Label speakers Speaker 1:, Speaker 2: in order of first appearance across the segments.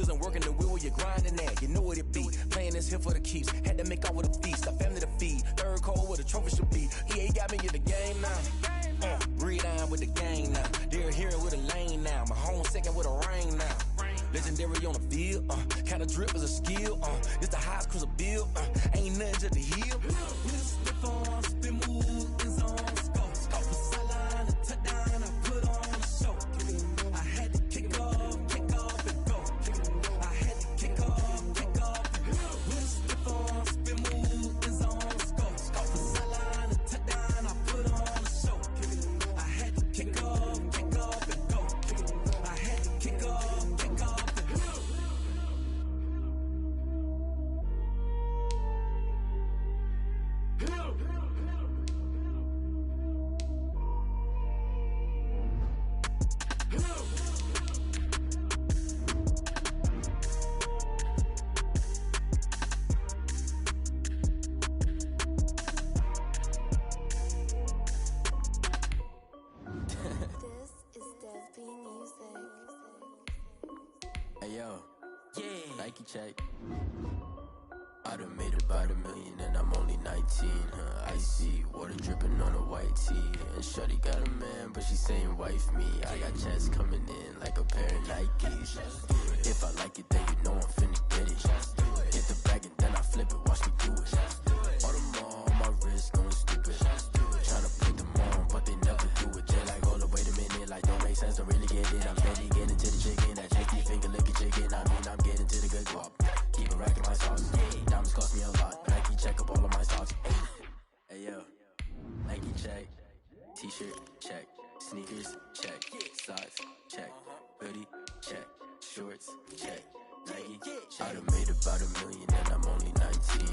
Speaker 1: wheels and working the wheel where you're grinding at. You know what it be. Playing this here for the keeps. Had to make off with a feast. A family to feed. Third cold where the trophy should be. EA got me in the game now. Breathe down with the gang now. They're here with a lane now. My home second with a rain now. Legendary on the field. Kinda drip is a skill. It's the highest cruiser bill. Ain't nothing just to heal. Slip on, spin move, in zone, scope. Scope for sideline, a touchdown, I put on a show. I had to kick off and go. I had to kick off and go. Slip on, spin move, in zone, scope. Scope for sideline, a touchdown, I put on a show. I had to kick off and go. I had to kick off and go.
Speaker 2: Check. I done made about $1 million and I'm only 19. Icy water dripping on a white tee. And shorty got a man, but she saying wife me. I got checks coming in like a pair of Nikes. If I like it, then you know I'm finna get it. Get the bag and then I flip it, watch me do it. All them on my wrist going stupid. Tryna put them on, but they never do it. They like, hold up, wait a minute, like don't make sense to really get it. I'm steady getting to the chicken, that cheeky finger licking chicken. I mean, I'm getting to the good guap. Keep a rack in my sauce. Diamonds cost me a lot. Nike check up all of my stocks. Hey yo, Nike check. T-shirt check. Sneakers check. Socks check. Hoodie check. Shorts check. Nike check. I done made about $1 million and I'm only 19.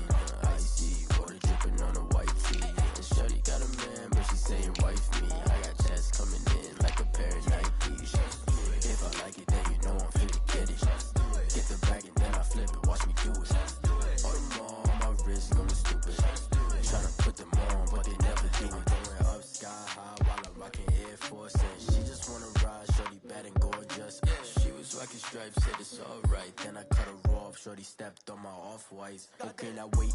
Speaker 2: Icy water dripping on a white tee. And shorty got a man, but she saying wife me. I got checks coming in like a pair of Nikes. If I like it, then you know I'm finna get it. Get the bag and then I flip it, watch me do it. All them on my wrist going stupid. Tryna put them on, but they never do it. Going up sky high while I'm rocking Air Force. And she just wanna ride, shorty bad and gorgeous. She was rocking stripes, said it's alright. Then I cut her off, shorty stepped on my off-whites. Okay, now wait.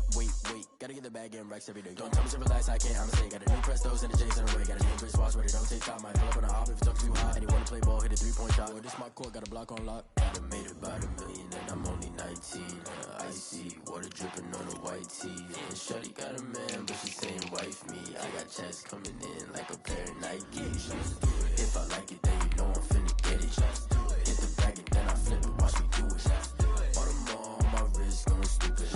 Speaker 2: Gotta get the bag and racks every day. Don't tell me to relax, I can't, I'm saying. Got a new Prestos and a J's in the way. Got a new Chris Watch, but it don't take time. Might pull up on a hop if it talks too high. And you wanna play ball, hit a 3-point shot. Or this my court, got a block on lock. I done made about $1 million and I'm only 19. Icy water dripping on a white tee. And shorty got a man, but she saying wife me. I got checks coming in like a pair of Nikes. If I like it, then you know I'm finna get it. Get the bag and then I flip it, watch me do it. All them on my wrist going stupid.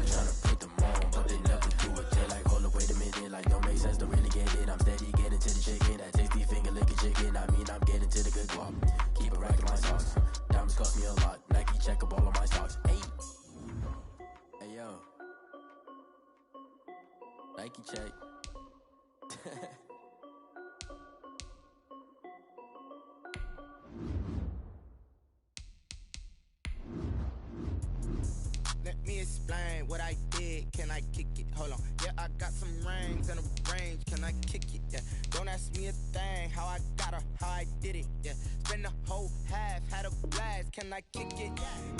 Speaker 2: Tryna put them on, but they never do it. They like, hold up, wait a minute, like don't make sense to really get it. I'm steady getting to the chicken, that tasty finger licking chicken. I mean, I'm getting to the good guap. Keep a rack in my socks. Diamonds cost me a lot. Nike check up all of my stocks. Hey yo, Nike check.
Speaker 3: Let me explain what I did. Can I kick it? Hold on. Yeah, I got some rings and a range. Can I kick it? Yeah. Don't ask me a thing. How I got her, how I did it. Yeah. Spend the whole half, had a blast. Can I kick it?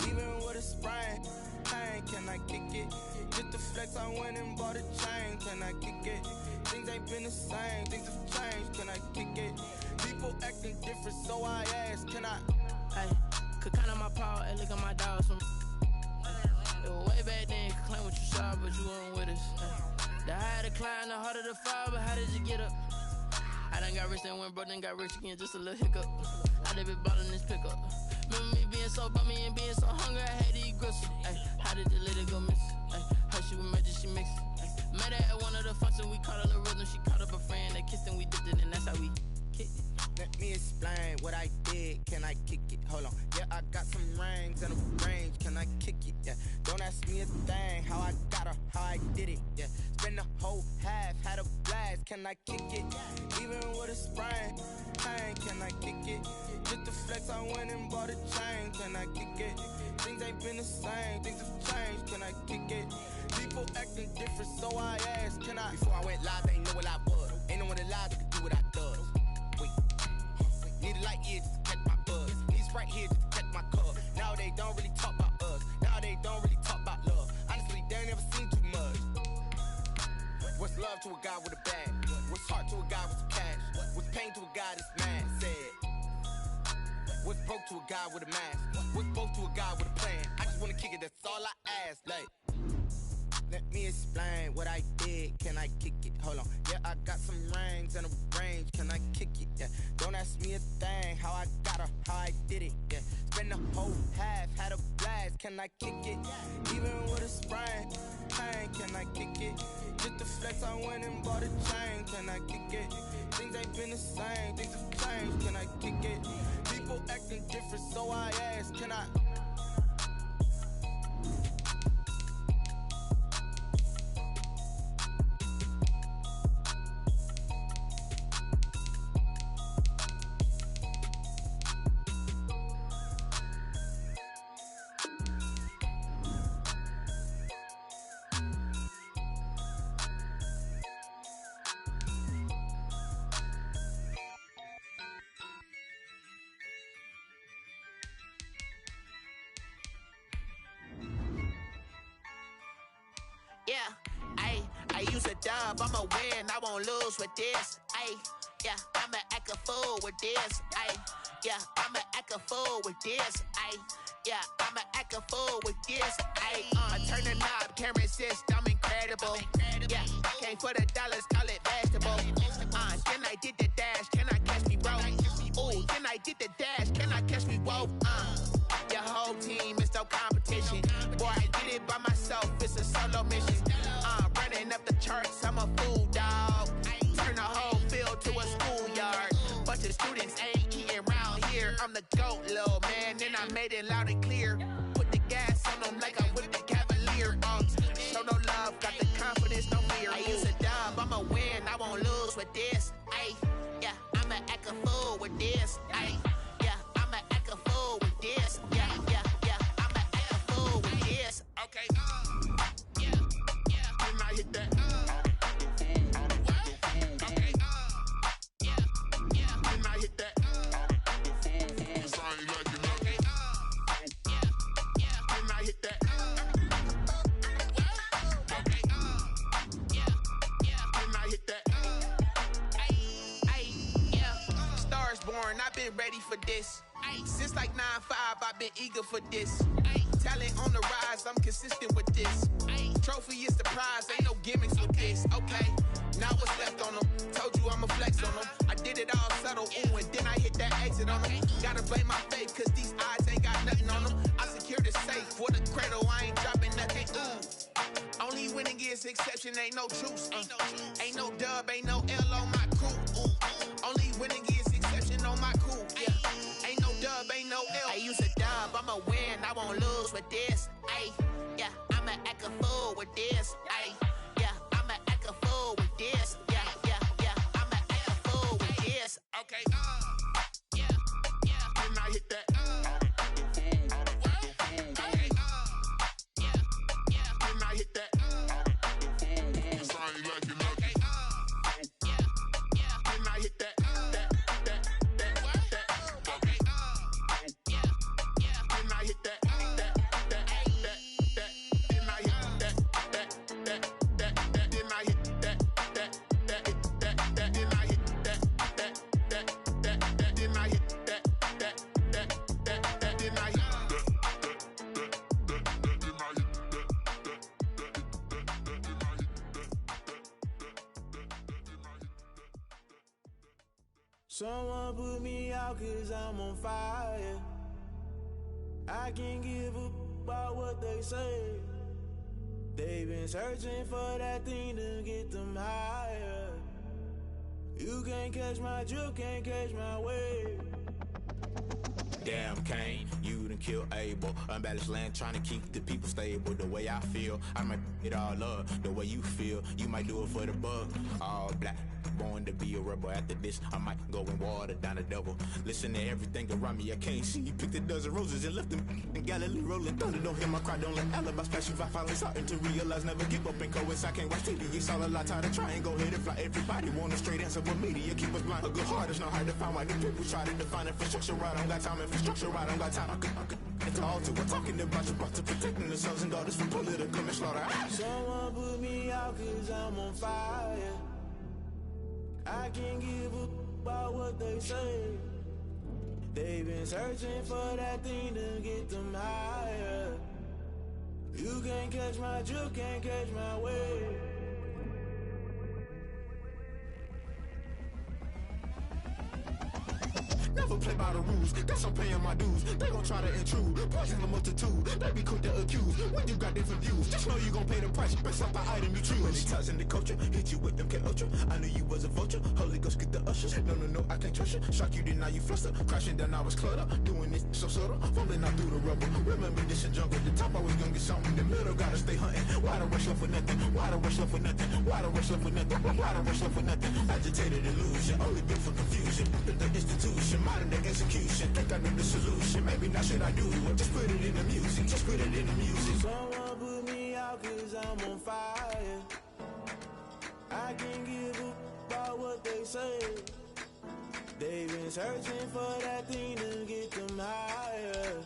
Speaker 3: Even with a sprain. Hey, can I kick it? Just the flex, I went and bought a chain. Can I kick it? Things ain't been the same. Things have changed. Can I kick it? People acting different, so I ask. Can I?
Speaker 4: Hey, could count on my power and look at my dogs from. Way back then, you could claim what you saw, but you weren't with us. The higher the climb, the harder the fall, but how did you get up? I done got rich, then went broke, then got rich again, just a little hiccup. I done been ballin' this pickup. Remember me being so bummy and being so hungry, I had to eat gristle. Ay, how did the lady go miss? Ay, how she was magic, she mixed. Met her at one of the functions, we caught her the rhythm, she caught up a friend, they kissed and we dipped it, and that's how we kicked it.
Speaker 3: Let me explain what I did. Can I kick it? Hold on. Yeah, I got some rings and a range. Can I kick it? Yeah. Don't ask me a thing. How I got her, how I did it. Yeah. Spend the whole half, had a blast. Can I kick it? Even with a sprain. Hey, can I kick it? Just the flex, I went and bought a chain. Can I kick it? Things ain't been the same. Things have changed. Can I kick it? People acting different, so I asked. Can I? Before I went live, they know what I was. Ain't no one alive that could do what I does. Need a light here just to catch my buzz. Need Sprite here just to catch my cup. Now they don't really love to a guy with a bag? What's heart to a guy with some cash? What's pain to a guy that's mad? Said. What's broke to a guy with a mask? What's both to a guy with a plan? I just wanna kick it, that's all I ask. Like, let me explain what I did. Can I kick it? Hold on. Yeah, I got some rings and a range. Can I kick it? Yeah. Don't ask me a thing. How I got her, how I did it. Yeah. Spend the whole half, had a blast. Can I kick it? Even with a sprain, pain. Can I kick it? Just to flex, I went and bought a chain. Can I kick it? Things ain't been the same. Things have changed. Can I kick it? People acting different, so I ask. Can I?
Speaker 5: I use a dub, I'ma win, I won't lose with this. I'ma act a fool with this. I'ma act a fool with this. I'ma act a fool with this. Turn the knob, can't resist, I'm incredible. Came for the dollars, call it vegetable. Then I did the dash, can I catch me, bro? Ooh, then I did the dash, can I catch me, whoa? Your whole team is no competition. Boy, I did it by myself, it's a solo mission. Running up the charts, I'm a fool, dog. Turn the whole field to a schoolyard. Bunch of students ain't eating round here. I'm the GOAT, little man, and I made it loud and clear. Put the gas on them like I whipped the Cavalier. Show no love, got the confidence, no fear. I use a dub, I'ma win, I won't lose with this. I'ma act a fool with this. I'ma act a fool with this. I'ma act a fool with this. Okay. Can I hit that? Okay. Can I hit that? Cause I ain't like it. Okay. Can I hit that? Okay. Can I hit that? Stars born, I've been ready for this. Since like 9-5, I've been eager for this. Talent on the rise, I'm consistent with this. Trophy is the prize, ain't no gimmicks with this. Okay, now what's left on them? Told you I'ma flex on them. I did it all subtle, ooh, and then I hit that exit on them. Gotta blame my faith, cause these odds ain't got nothing on them. I secure the safe for the cradle, I ain't dropping nothing, ooh. Only winning is exception, ain't no truce. Ain't no dub, ain't no L on my crew. Only winning is exception on my crew. Ain't no dub, ain't no L. I use a dub, I'ma win, I won't lose with this. I'ma act a fool with this. I'ma act a fool with this. I'ma act a fool with this. Okay. Can I hit that? Okay. Can I hit that? Cause I ain't like it. Okay. Can I hit that?
Speaker 6: Someone put me out cause I'm on fire. I can't give a about what they say. They've been searching for that thing to get them higher. You can't catch my drift, can't catch my wave.
Speaker 7: Damn Kane, you done killed Abel. Unbalanced land trying to keep the people stable. The way I feel, I might it all up. The way you feel, you might do it for the bug. All black, born to be a rebel. After this, I might go and water down the double. Listen to everything around me, I can't see. Picked a dozen roses and left them in Galilee rolling thunder. Don't hear my cry, don't let alibis flash. If I finally starting to realize, never give up and coerce. I can't watch TV, it's all a lot. Tired of trying, go ahead and fly. Everybody want a straight answer, but media keep us blind. A good heart is not hard to find. Why do people try to define infrastructure right? I don't got time, infrastructure right, I don't got time. It's all to we're talking about your brother protecting the sons and daughters from political manslaughter.
Speaker 6: Someone put me out cause I'm on fire. I can't give a about what they say. They've been searching for that thing to get them higher. You can't catch my drift, can't catch my wave.
Speaker 7: Never play by the rules, guess I'm paying my dues. They gon' try to intrude, poison the multitude. They be quick to accuse, when you got different views. Just know you gon' pay the price, based off the item you choose. When it ties in the culture, hit you with MK Ultra. I knew you was a vulture, Holy Ghost get the ushers. No, I can't trust you. Shock you, then now you fluster. Crashing down, I was cluttered. Doing this so subtle, fumbling out through the rubble. Remember this a jungle, the top always gonna get something. The middle gotta stay hunting. Why the rush left for nothing? Why the rush left for nothing? Why the rush left for nothing? Why the rush left for nothing? Agitated illusion, only built for confusion. The institution, modern day execution. Think I know the solution. Maybe not should I do it? Just put it in the music. Just put it in the music.
Speaker 6: Someone put me out cause I'm on fire. I can't give a about what they say. They've been searching for that thing to get them higher.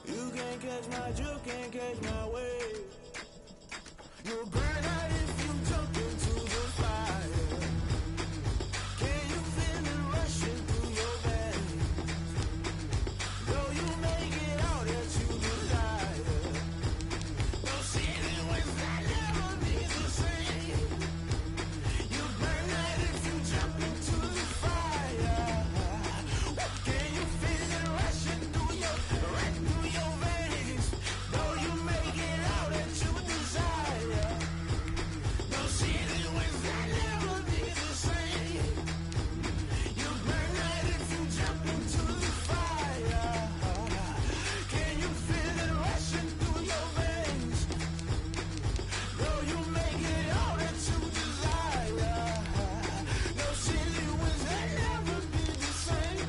Speaker 6: You can't catch my drift, can't catch my wave. You'll burn out if you jump into the fire. Can you feel it rushing through your veins? Though you make it out that you desire. No ceiling without never be the same. You burn out if you jump into the fire. Can you feel it rushing through your veins? Though you make it out that you desire. No ceiling without never be the same. You burn out if you jump into the fire. Can you feel it rushing through your veins? Though you make it all that you desire. No ceiling without never be the same.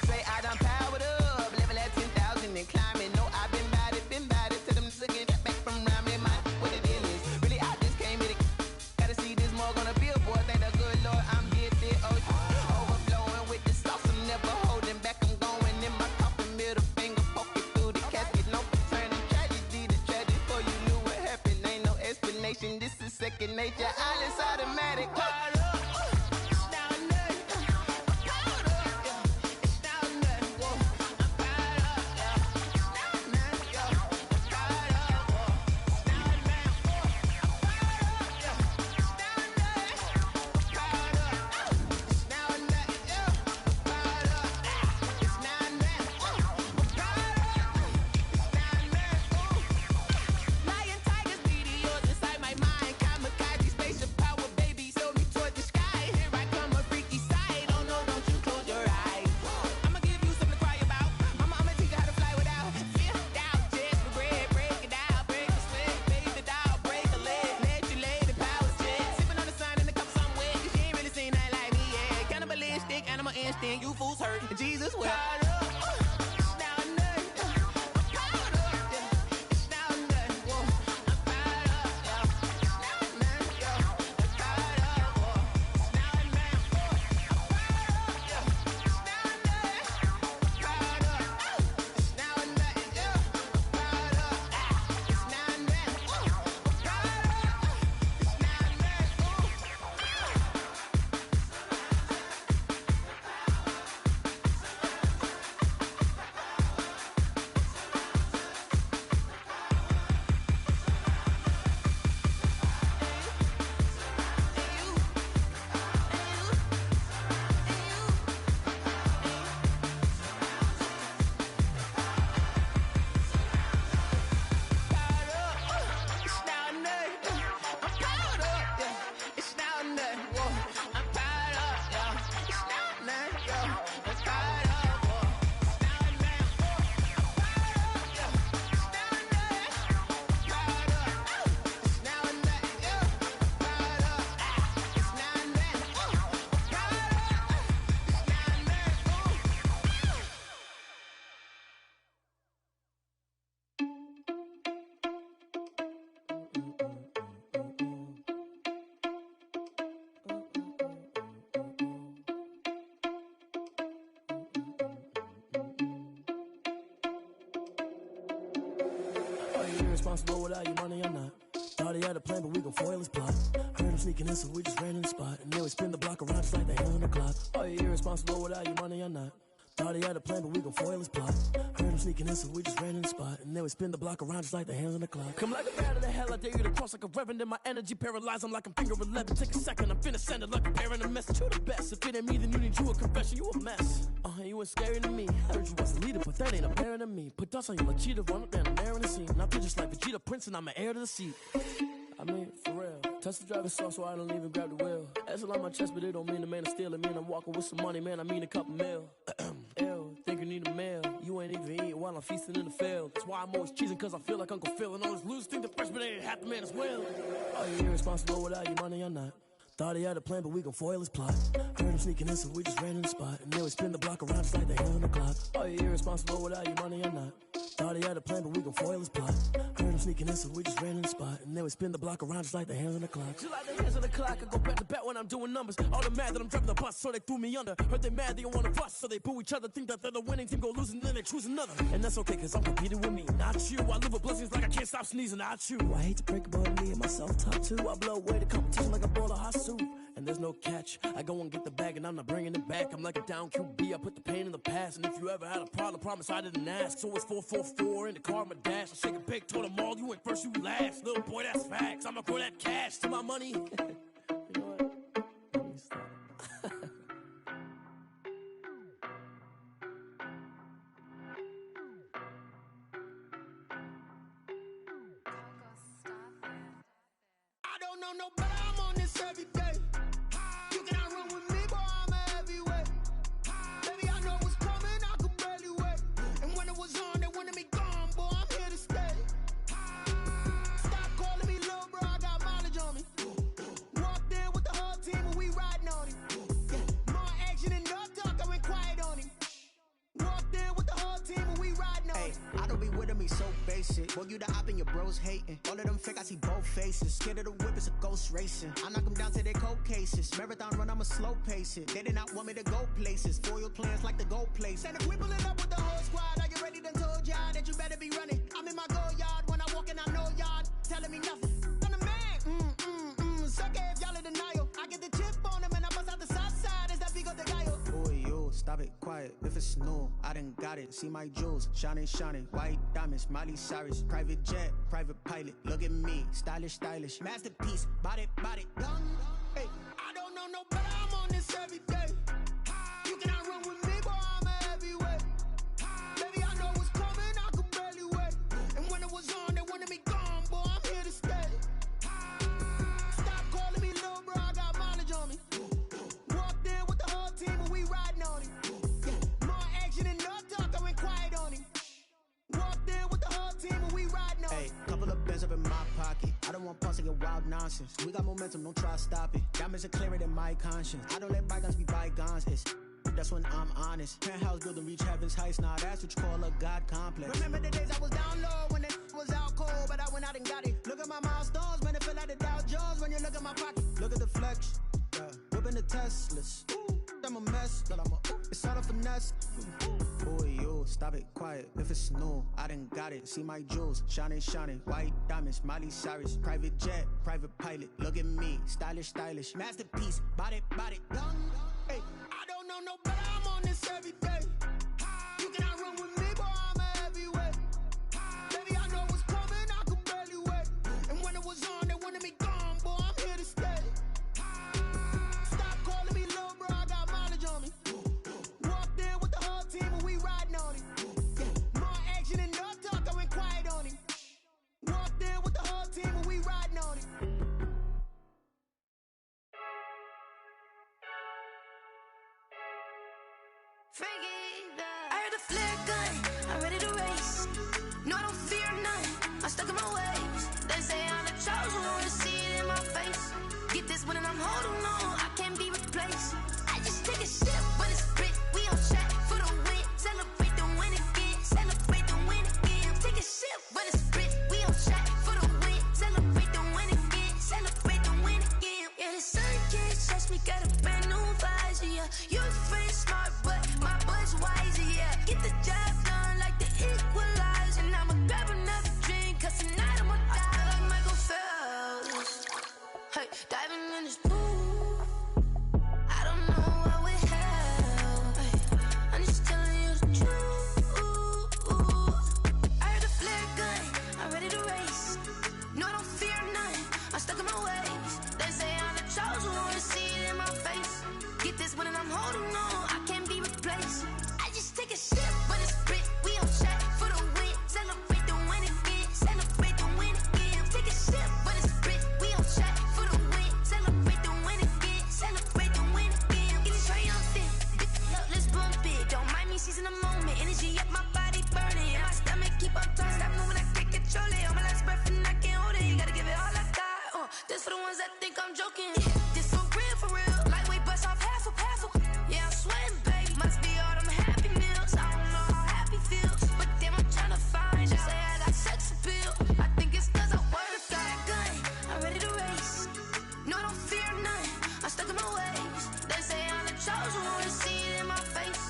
Speaker 6: Say I done powered up, level at 10,000 and climbing. No, I've been bad it to them niggas get back from around me. My what the deal is, really I just came here to gotta see this more gonna be a boy. Thank the good Lord I'm gifted. Overflowing with the sauce, I'm never holding back. I'm going in my coffin, middle finger poking through the casket. No turning tragedy to tragedy. Before you knew what happened, ain't no explanation. This is second nature. All is automatic. Lion, tigers, meteors inside my mind. Kamikaze, spaceship power, baby, sail me toward the sky. Here I come, a freaky side. Oh no, don't you close your eyes. I'ma give you something to cry about. I'ma teach you how to fly without fear. Doubt, chest for bread, break it out, break the sweat, baby, the doll, break a leg, let you lay the power jet. Sipping on the sun in the cup somewhere, 'cause you ain't really seen nothing like me yet. Cannibalistic, animal instinct, you fools hurt. Jesus will.
Speaker 8: you irresponsible without your money or not? Thought he had a plan, but we gon' foil his plot. Heard him sneaking in, so we just ran in the spot. And then we spin the block around just like the hands on the clock. Are you irresponsible without your money or not? Thought he had a plan, but we gon' foil his plot. Heard him sneaking in, so we just ran in the spot. And then we spin the block around just like the hands on the clock. Come like a bat of the hell, I dare you to cross like a reverend. And my energy paralyzed, I'm like I'm finger 11. Take a second, I'm finna send it like a parent. A message, you the best. If it ain't me, then you need you a confession. You a mess. You ain't scary to me. Heard you was a leader, but that ain't apparent to me. Put dust on you like cheetah, run up down the air in the scene. And I feel just like Vegeta Prince, and I'm an heir to the seat. I mean, for real. Touch the driver's sauce so I don't even grab the wheel. That's on my chest, but it don't mean the man is stealing. Mean I'm walking with some money, man, I mean a couple mil. Ew, think you need a meal. You ain't even eating while I'm feasting in the field. That's why I'm always cheesing, cause I feel like Uncle Phil. And all those losers think the freshman ain't half the man as well. Are you irresponsible without your money or not? Thought he had a plan, but we gon' foil his plot. Heard him sneaking in, so we just ran in the spot. And then we spin the block around just like the hands on the clock. Are you irresponsible without your money or not? Thought he had a plan, but we gon' foil his plot. Heard him sneaking in, so we just ran in the spot. And then we spin the block around just like the hands on the clock. Just like the hands on the clock, I go back to back when I'm doing numbers. All the mad that I'm driving the bus, so they threw me under. Heard they mad, they don't wanna bust, so they boo each other. Think that they're the winning team, go losing, then they choose another. And that's okay, cause I'm competing with me, not you. I live with blessings like I can't stop sneezing, not you. I hate to break about me and my self-talk too. I blow away the competition like a bowl of hot soup. And there's no catch. I go and get the bag and I'm not bringing it back. I'm like a down QB, I put the pain in the past. And if you ever had a problem, promise I didn't ask. So it's 444 in the car, my dash. I shake a big, told them all, you ain't first, you last. Little boy, that's facts. I'ma throw that cash to my money. You know what? Let me stop.
Speaker 3: I don't know nobody, I'm on this every day. You cannot run with me, boy, I'm a heavyweight. Baby, I know what's coming, I could barely wait. And when it was on, they wanted me gone, boy, I'm here to stay. Stop calling me little bro, I got mileage on me. Walked in with the whole team and we riding on him. Yeah, more action and no talk, I went quiet on him. Walked in with the whole team and we riding on him.
Speaker 9: I don't be with me so basic. Boy, you the op and your bros hating. All of them fake, I see both faces. Scared of the whip, it's a ghost racing. I knock them down to their cold cases. Marathon run, I'ma slow pace it. They did not want me to go places. Foil plans like the go place. And if we pulling up with the whole squad, are you ready? Done told y'all that you better be running. I'm in my go yard when I walk in, I know y'all telling me nothing. I'm the man. Suck it if y'all in denial. I get the chip on them and I bust out the south side. Is that Vigo de Gallo? Boy, yo, stop it, quiet. If it's new, I done got it. See my jewels, shining, shining. White diamonds, Miley Cyrus. Private jet, private pilot. Look at me, stylish, stylish. Masterpiece, body, done.
Speaker 3: Hey, I don't know nobody, I'm on this every day. You cannot run with me, boy, I'm a heavyweight. Baby, I know what's coming, I could barely wait. And when it was on, they wanted me gone, boy, I'm here to stay. Stop calling me little bro, I got mileage on me. Walked in with the whole team and we riding on him. Yeah, more action and no talk, I went quiet on him. Walked in with the whole team and we riding on him.
Speaker 9: Hey, couple of bands up in my pocket. I don't want pause to get wild nonsense. We got momentum, don't try to stop it. Diamonds are clearer than my conscience. I don't let bygones be bygones. That's when I'm honest. Penthouse building reach heaven's heights. Nah, that's what you call a God complex.
Speaker 3: Remember the days I was down low when it was out cold, but I went out and got it. Look at my milestones, man, it feel like the Dow Jones when you look at my pocket.
Speaker 9: Look at the flex, yeah. Whipping the Teslas. I'm a mess, but it's all a finesse. Boy, yo, stop it, quiet. If it's new, I done got it. See my jewels, shining, shining. White diamonds, Miley Cyrus. Private jet, private pilot. Look at me, stylish, stylish. Masterpiece, body, done.
Speaker 3: Hey, I don't know nobody, I'm on this every day. You cannot run with me, boy, I'm a heavyweight. Baby, I know what's coming, I could barely wait. And when it was on, they wanted me gone, boy, I'm here to stay. Stop calling me little bro, I got mileage on me. Walked in with the whole team and we riding on him. Yeah, more action and no talk, I went quiet on him. Walked in with the whole team and we riding on him.
Speaker 10: I heard the flare gun, I'm ready to race. No, I don't fear none, I'm stuck in my ways. They say I'm the chosen one, to see it in my face. Get this one and I'm holding on, I can't be replaced. I just take a sip when it's spit, we on track for the win. Celebrate the win again, celebrate the win again. Take a sip when it's spit, we on track for the win. Celebrate the win again, celebrate the win again. Yeah, the sun can't touch me, got a brand new visor, yeah. Your friend smart, but my boy's wiser, yeah. Get the job done like the equalizer. And I'ma grab another drink, cause tonight she's in the moment. Energy up, my body burning. And my stomach keep up tossed. Stop moving, I can't control it. On my last breath and I can't hold it. You gotta give it all I got. This for the ones that think I'm joking. This for real, for real. Lightweight bust off half a. Yeah, I'm sweating, baby. Must be all them happy meals. I don't know how happy feels, but damn, I'm trying to find. She say I got sex appeal. I think it's 'cause I work that gun. I'm ready to race. No, I don't fear none. I'm stuck in my ways. They say I'm the chosen one. To see it in my face.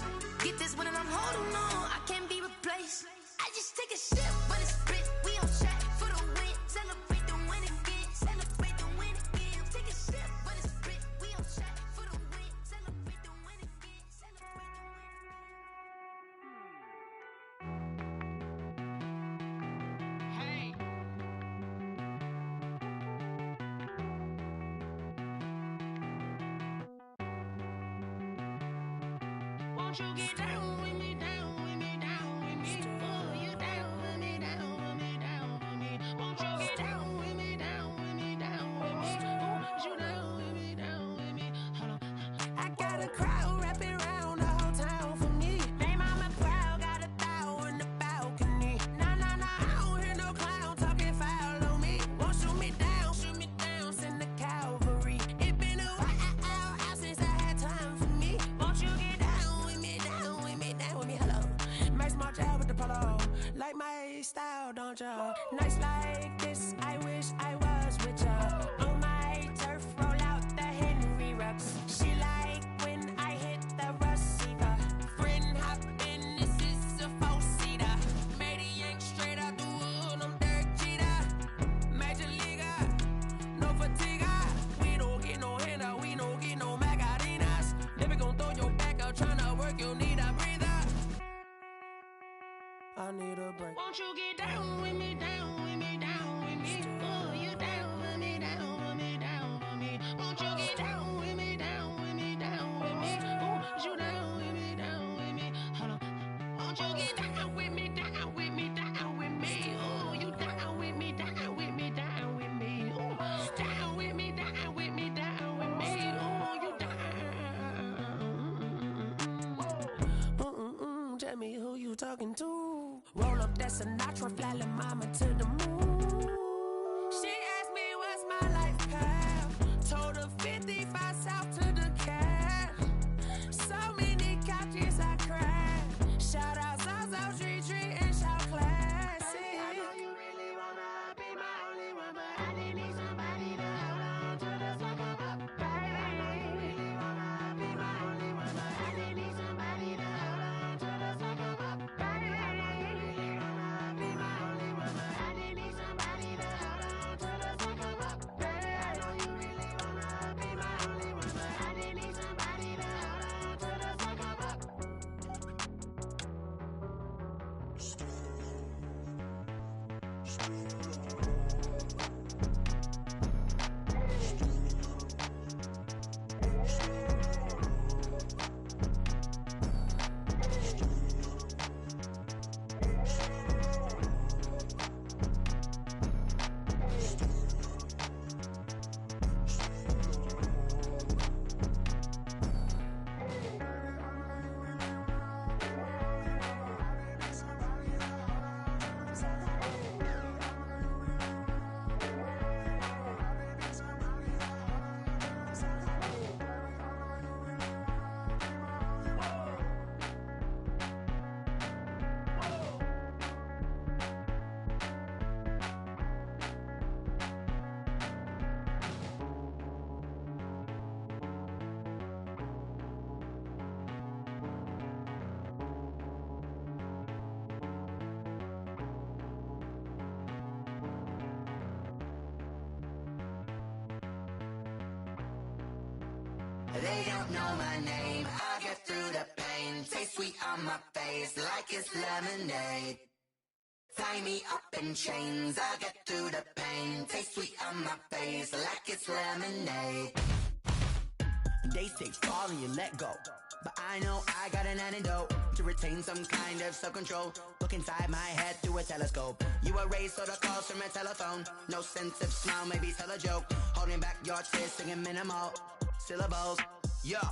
Speaker 10: Get this one and I'm holding on. I can't be replaced. I just take a sip, but it's split. We on track for the win. Celebrate the win again. Celebrate the win again. Take a sip, but it's split. We on track for the win. Celebrate the win again. Celebrate the win. Hey. Won't you get down with me, down with me, down with me? Oh, you down with me, down with me, down with me. Won't you get down with me, down with me, down with me? Oh, you down with me, down with me? Hold on. I got a crowd wrapping around the whole town for me. They mama proud, got a thou in the balcony. Nah, nah, nah, I don't hear no clown talking foul on me. Won't shoot me down, send the cavalry. It been a while since I had time for me. Won't you get down with me, down with me, down with me? Hello, Max March out with the polo. Like my style, don't ya? Nights like this, I wish I was with ya. On my turf, roll out the Henry Rux. She like when I hit the receiver. Friend hop in, this is a four-seater. Made a yank straight out the wood, I'm Derek Jeter. Major leaguer, no fatigue. We don't get no handout, we don't get no Macarinas. Never gon' throw your back out, tryna work, you need a breather. I need a break. Won't you get down with me, down with me, down with me? Oh, you down with me, down with me, down with me? Won't you get down with me, down with me, down with me? Oh, you down with me, down with me? Hold on. Won't you get down with me, down with me, down with me? Oh, you down with me, down with me, down with me? Oh, down with me, down with me, down with me? Oh, you down. Tell me who you talking to. Roll up that Sinatra, fly la mama to the moon. She asked me what's my life path. Told her 55 south to the cat. So many couches I cried. Shout out Zaza, Tree, and shout classic. I know you really wanna be my only one, but I didn't need somebody to hold on to the sucker up, baby. I know you really wanna be my only one, but I didn't need somebody to hold on to the sucker up, baby. I know you really wanna be my only one, but I didn't need somebody to hold on to the sucker up, baby. I know you really wanna be my only one, but I didn't need somebody to hold on to the sucker up. They don't know my name, I get through the pain. Taste sweet on my face like it's lemonade. Tie me up in chains, I get through the pain. Taste sweet on my face like it's lemonade. They say fall and you let go, but I know I got an antidote to retain some kind of self-control. Look inside my head through a telescope. You erase all the calls from a telephone. No sense of smile, maybe tell a joke. Holding back your tears, singing minimal syllables. Yeah,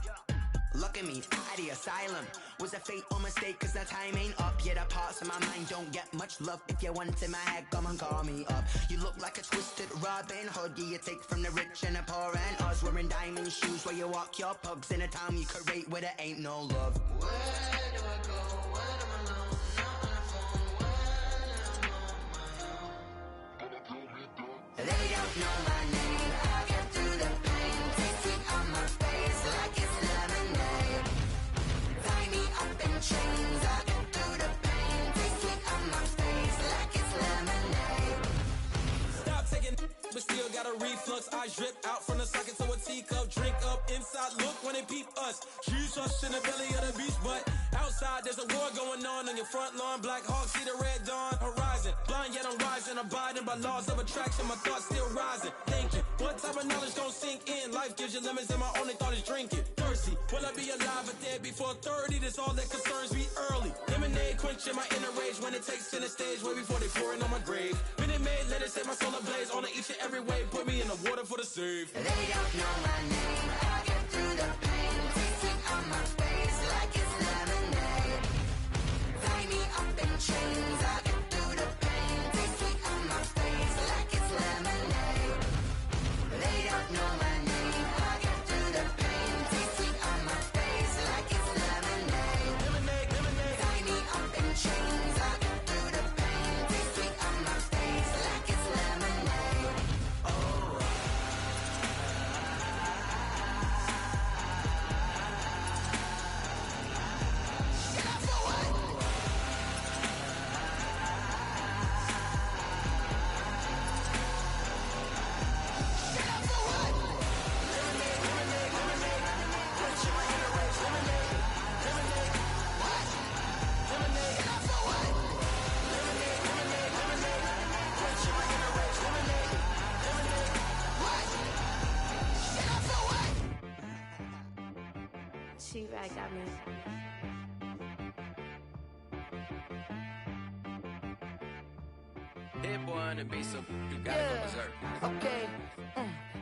Speaker 9: Look at me, out of the asylum. Was a fate or mistake, cause the time ain't up. Yeah, the parts of my mind don't get much love. If you want in my head, come and call me up. You look like a twisted Robin Hood. Yeah, you take from the rich and the poor and us. Wearing diamond shoes where you walk your pugs. In a town you create where there ain't no love. Where do I go? When I'm alone? Not on the phone. When I'm on my own. They don't know my name. I get through the pain. Taste sweet on my face like it's lemonade. Tie me up in chains. I get through the pain. Taste sweet on my face like it's lemonade.
Speaker 11: Stop taking, but still got a reflux. I drip out from the socket to a teacup. Drink up inside. Look when they peep us. Shoes us in the belly of the beast, but outside there's a war going on your front lawn. Black Hawk, see the red dawn horizon. Blind yet I'm rising, abiding by laws of attraction. My thoughts still rising, thinking what type of knowledge gon' sink in? Life gives you lemons and my only thought is drinking. Thirsty, will I be alive or dead before 30? That's all that concerns me early. Lemonade quenching my inner rage when it takes center stage way before they pour it on my grave. Minute Maid, let it set my soul ablaze on each and every way. Put me in the water for the save.
Speaker 9: They don't know my name. I get through the pain. Taste sweet on my face like it's lemonade. Tie me up in chains. I get through the pain. Taste sweet on my face like it's lemonade. They don't know my name. I get through the pain. Taste sweet on my face like it's lemonade. Lemonade, lemonade. Tie me up in chains. I get through the pain. Taste sweet on my face like it's lemonade. Oh.
Speaker 10: T-Rag got me.
Speaker 2: Hit boy on the beat, so you gotta go berserk.
Speaker 4: Okay.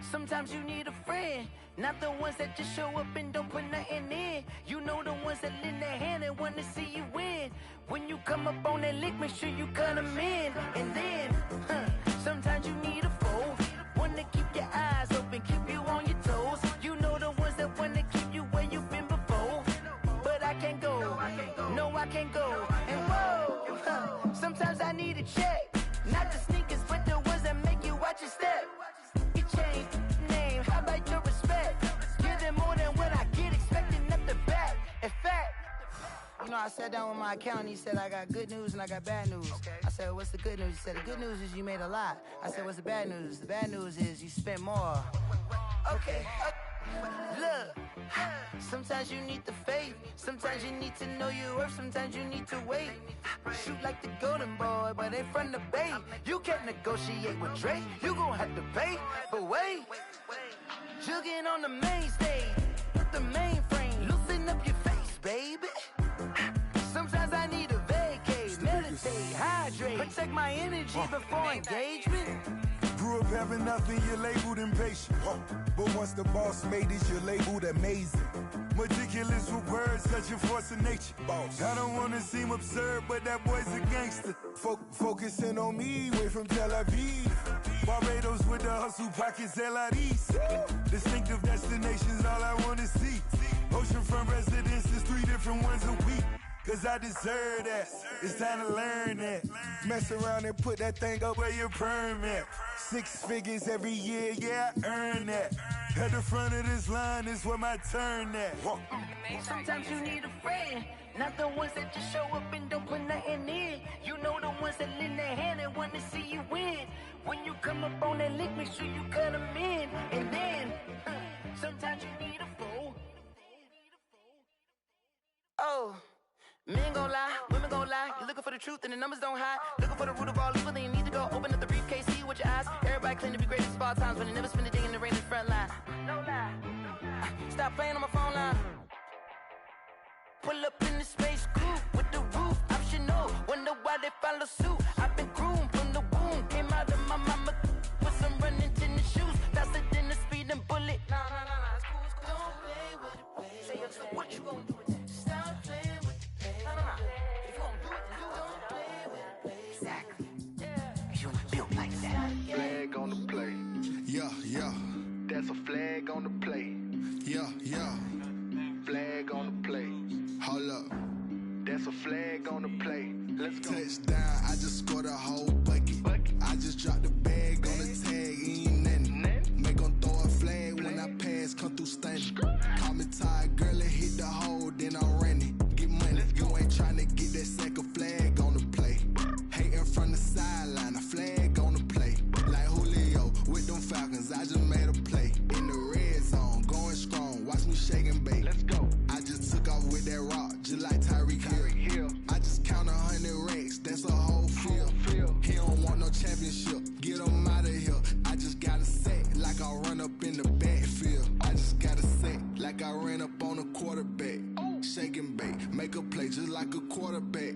Speaker 4: Sometimes you need a friend, not the ones that just show up and don't put nothing in. You know the ones that lend their hand and want to see you win. When you come up on that lick, make sure you cut them in. And then, sometimes you need a foe, one to keep your eyes open, keep you on your toes. You know the ones that want to keep you where you've been before. But I can't go, no I can't go. And whoa, sometimes I need a check. Not the sneakers, but the ones that make you watch your step. You change name, how about your respect? Give them more than what I get, expecting up the back. In fact, you know, I sat down with my accountant, he said, I got good news and I got bad news. I said, what's the good news? He said, the good news is you made a lot. I said, what's the bad news? The bad news is you spent more. Okay. Look, sometimes you need the faith, sometimes you need to know your worth, sometimes you need to wait. Shoot like the golden boy, but ain't from the bay. You can't negotiate with Drake, you gon' have to pay. But wait, jugging on the main stage, with the mainframe, loosen up your face, baby. Sometimes I need a vacate, meditate, hydrate, protect my energy before engagement.
Speaker 12: Grew up having nothing, you're labeled impatient. But once the boss made it, you're labeled amazing. Meticulous with words, such a force of nature. Boss. I don't wanna seem absurd, but that boy's a gangster. Focusing on me, way from Tel Aviv. Barbados with the hustle pockets, LIDs. Distinctive destinations, all I wanna see. Oceanfront residences, 3 different ones a week. Cause I deserve that, it's time to learn that. Mess around and put that thing up where your permit. 6 figures every year, yeah, I earn that. At the front of this line is where my turn at.
Speaker 4: Sometimes you need a friend, not the ones that just show up and don't put nothing in. You know the ones that lend their hand and want to see you win. When you come up on that lick, make sure you cut them in. And then, sometimes you need a fool. Oh. Men gon' lie, women gon' lie. You're looking for the truth and the numbers don't hide. Looking for the root of all evil, then you need to go open up the briefcase, see with your eyes. Everybody claim to be greatest of all times, but they never spend a day in the rain in the front line. No lie. Stop playing on my phone line. Pull up in the space coupe with the roof optional. Wonder why they follow suit. I've been groomed from the womb. Came out of my mama with some running tennis shoes. Faster than the speeding bullet. Nah, it's cool. Don't pay what it pays.
Speaker 13: What you gonna do with that? Stop playing with the pain. No. If you gonna do it, then don't play with it. Exactly. Cause you was built like that.
Speaker 14: Flag on the play. Yeah. That's a flag on the play. Yeah. Flag on the play. Hold up. That's a flag on the play. Let's go. Touchdown, I just scored a whole bucket. I just dropped the bag on the tag, ain't nothing. Make 'em throw a flag when I pass, come through stunning. Call me tired, girl, and hit the hole, then I'm running. Get money, you ain't tryna get that second flag on the play. Hating from the sideline, a flag on the play. Like Julio with them Falcons, I just made a play. In the red zone, going strong, watch me shake and bake. Let's go. I just took off with that rock, just like Tyreek Hill. I just count 100 racks, that's a whole field. He don't want no championship, get him out of here. I just got a set, like I run up in the backfield. I just got a set, like I ran up on a quarterback. Shake and bake, make a play just like a quarterback.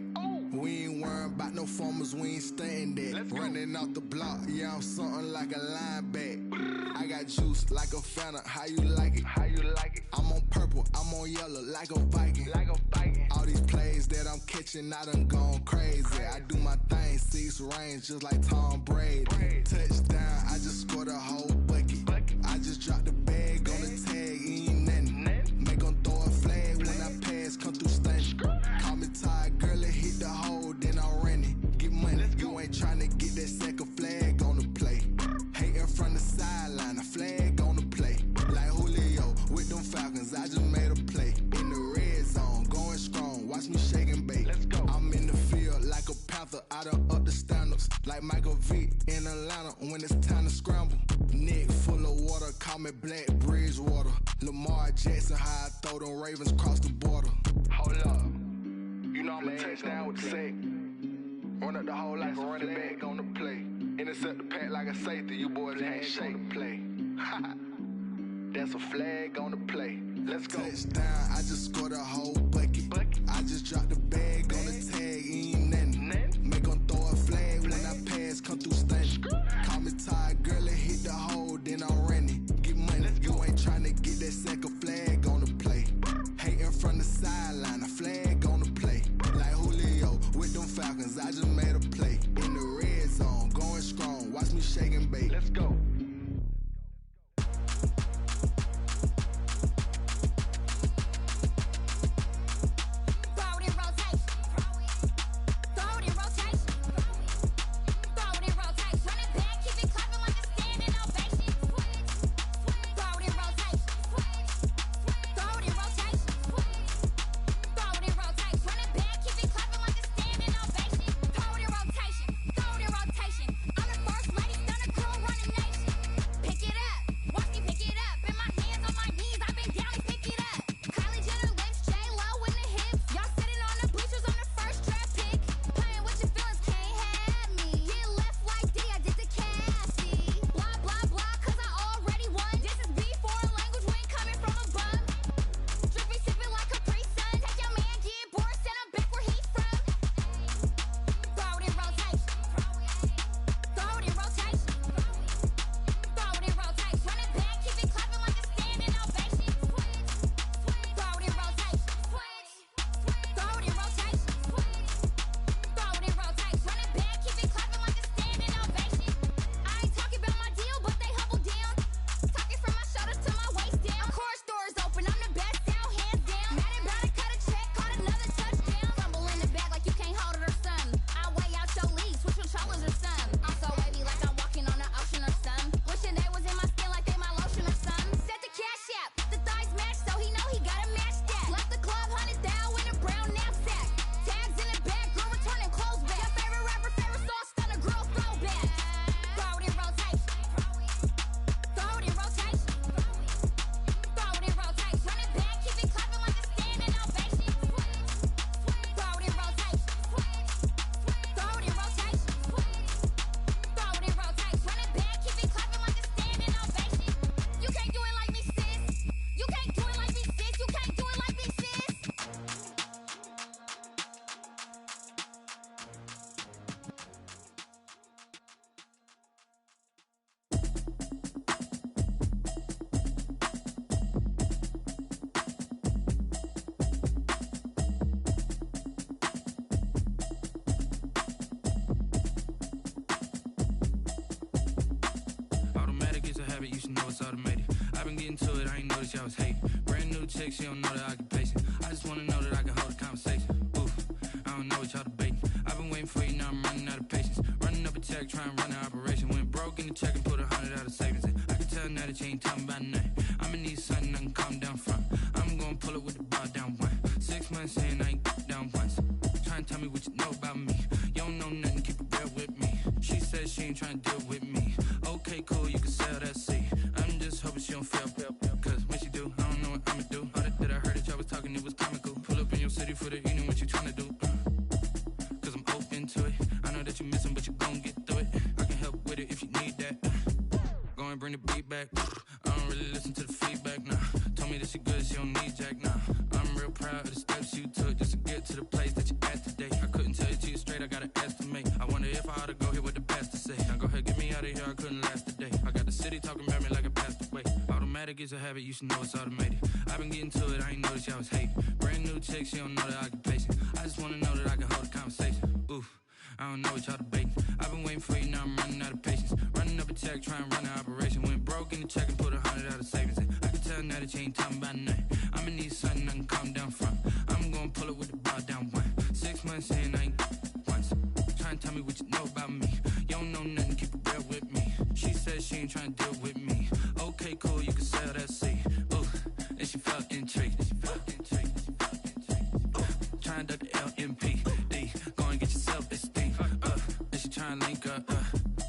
Speaker 14: We ain't worrying about no formers, we ain't staying that. Running off the block, yeah, I'm something like a lineback. I got juice like a Fanta, how you like it? I'm on purple, I'm on yellow, like a Viking. All these plays that I'm catching, I done gone crazy. I do my thing, 6 range, just like Tom Brady. Touchdown, I just scored a whole bucket. I just dropped the bag on the tag, ain't nothing. Make 'em throw a flag when I pass, come through stunning. Call me tired, girl, and hit the hole, then I'm running. Get money, you ain't tryna get that second flag on the play. Hating from the sideline, a flag on the play. Like Julio with them Falcons, I just made a play. In the red zone, going strong, watch me shake and bake. Let's go. I'm in the field like a panther, I done up the standards. Like Michael Vick in Atlanta when it's time to scramble. Neck full of water, call me Black Bridgewater. Lamar Jackson, how I throw them Ravens cross the border. Hold up. You know I'm a touchdown with the sack. Run up the hole like a running back on the play. Intercept the pack like a safety, you boys ain't shake the play. That's a flag on the play. Let's go. Touchdown, I just scored a whole bucket. I just dropped the bag on the tag, ain't nothing. Make 'em throw a flag when I pass, come through stunning. Call me tired, girl, and hit the hole, then I'm running. Get money, you ain't tryna get that second flag on the play. Hating from the sideline, a flag on the play. Like Julio with them Falcons, I just made a play. In the red zone, going strong, watch me shake and bake. Let's go.
Speaker 10: Running
Speaker 15: chick, she don't know that I can patient. I just wanna know that I can hold a conversation. Oof, I don't know what y'all debating. I've been waiting for you, now I'm running out of patience. Running up a check, trying to run an operation. Went broke in the check and put 100 out of savings in. I can tell now that you ain't talking about nothing. I'ma need something I can calm down from. I'm gonna pull it with the bar down one. 6 months in, I ain't down once. Trying to tell me what you know about me. You don't know nothing, keep it real with me. She says she ain't trying to deal with me. Okay, cool, you can sell that seat. I'm just hoping she don't fail. Cause when she do, I don't know what I'ma do. All that I heard that y'all was talking, it was comical. Pull up in your city for the evening, what you trying to do? Cause I'm open to it. I know that you missing, but you gon' get through it. I can help with it if you need that. Go and bring the beat back. I don't really listen to the feedback, nah. Told me that she good, she don't need jack, nah. I'm real proud of the steps you took just to get to the place that you at today. I couldn't tell you to you straight, I gotta estimate. I wonder if I ought to go here with the best to say. Now go ahead, get me out of here, I couldn't last a day. I got the city talking about me like I passed away. Automatic is a habit, you should know it's automated. I've been getting to it, I ain't noticed y'all was hating. Brand new chick, she don't know that I can patient. I just wanna know that I can hold a conversation. Oof, I don't know what y'all debating. I've been waiting for you, now I'm running out of patience. Running up a check, trying to run an operation. Went broke in the check and put 100 out of savings in. I can tell now that you ain't talking about nothing. I'ma need something I can calm down from. I'm gonna pull it with the bar down one. 6 months in, I ain't once. Trying to tell me what you know about me. You don't know nothing, keep it real with me. She says she ain't trying to deal with me. Okay, cool, you can sell that seat. Ooh, and she felt intrigued. Trying to duck the LMP. Go and get your self-esteem. And she trying to link up.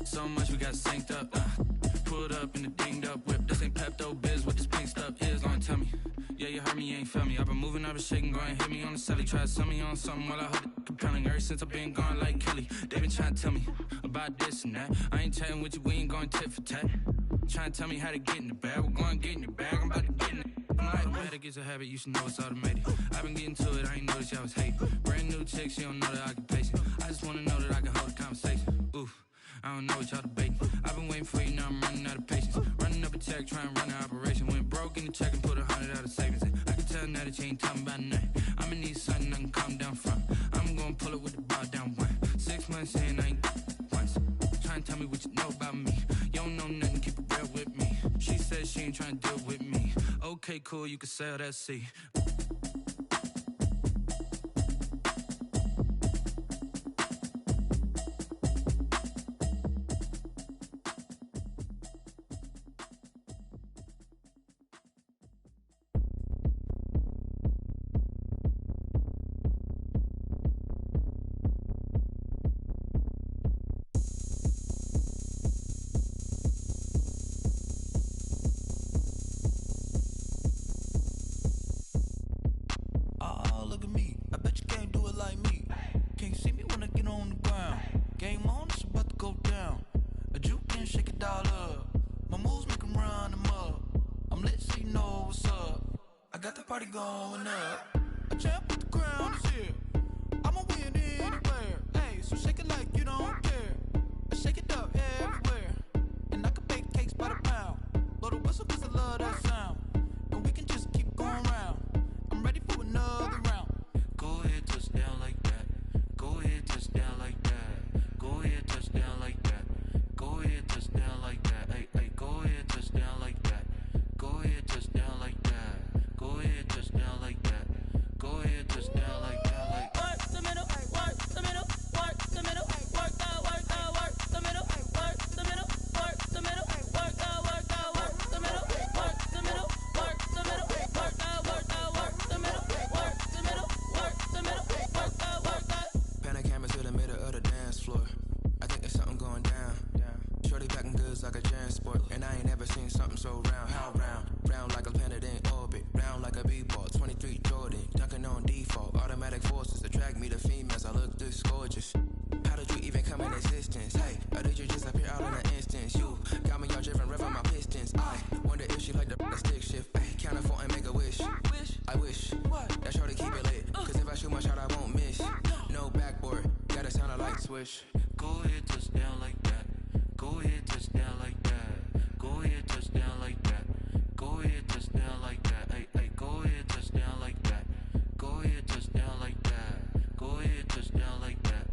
Speaker 15: So much we got synced up. Pulled up in the dinged up whip. This ain't Pepto-Biz, what this pink stuff is. Gonna tell me. Yeah, you heard me, you ain't felt me. I've been moving, I've been shaking, go and hit me on the celly. Try to sell me on something while I hold it compelling. Ever since I've been gone like Kelly, they been trying to tell me about this and that. I ain't chatting with you, we ain't going tit for tat. Trying to tell me how to get in the bag, we're going to get in your bag, I'm about to get in it. Automatic is a habit, you should know it's automated. I've been getting to it, I ain't noticed y'all was hating. Brand new chick, she don't know that I can patient. I just wanna know that I can hold a conversation. Oof, I don't know what y'all debating. I've been waiting for you, now I'm running out of patience. Running up a check, trying to run an operation. Went broke in the check and put 100 out of savings in. I can tell now that you ain't talking about nothing. I'ma need something I can calm down from. I'm gonna pull it with the bar down one. 6 months in, I ain't once. Trying to tell me what you know about me. You don't know nothing, keep it real with me. She says she ain't trying to deal with me. Okay, cool, you can sell that seat.
Speaker 16: Going up, a champ with the crown is here. I'ma win anywhere. Hey, so shake it like you don't care. I shake it up everywhere. And I can bake cakes by the pound. Blow the whistle cause I love that sound. And we can just keep going round. I'm ready for another round. Go ahead, touch down like that. Go ahead, touch down like that. Go ahead, touch down like that. Go ahead, touch down like that. Hey, hey, go ahead, touch down like that. Go ahead, touch down like that. Go ahead, touch down like that. Go ahead, touch down like that. Like work the middle, work the middle, work the middle, work out, work out, work the middle, work the middle, work the middle, work out, work out, work the middle, work the middle, work the middle, work out, work out, work the middle, work the middle, work the middle, work out, work out.
Speaker 17: Pan a camera to the middle of the dance floor. I think there's something going down. Shorty backing goods like a transport, and I ain't never seen something so round. How round? Round like a planet in orbit, round like a b-ball. 23 Jordan, dunking on default. Automatic forces attract me to females. I look this gorgeous. How did you even come in existence? Hey, or did you just appear out in an instance? You got me all driven, revving my pistons. I wonder if she like the stick shift. Ay, count a 4 and make a wish. I wish that shorty keep it lit. Cause if I shoot my shot, I won't miss. No backboard, gotta sound a light switch.
Speaker 16: Go ahead, touch down like that. Go ahead, touch down like that. Go ahead, touch down like that. Go ahead, touch down like that. Hey, hey, go ahead, touch down like that. Go ahead, touch down like that. Go ahead, touch down like that.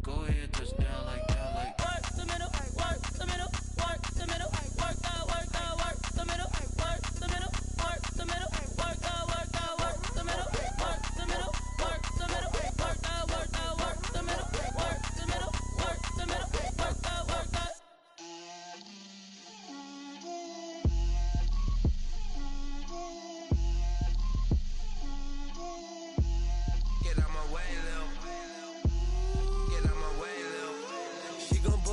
Speaker 16: Go ahead, touch down like that. Like work the middle, work the middle, work the middle, work out, work out, work the middle, work the middle, work the middle, work out, work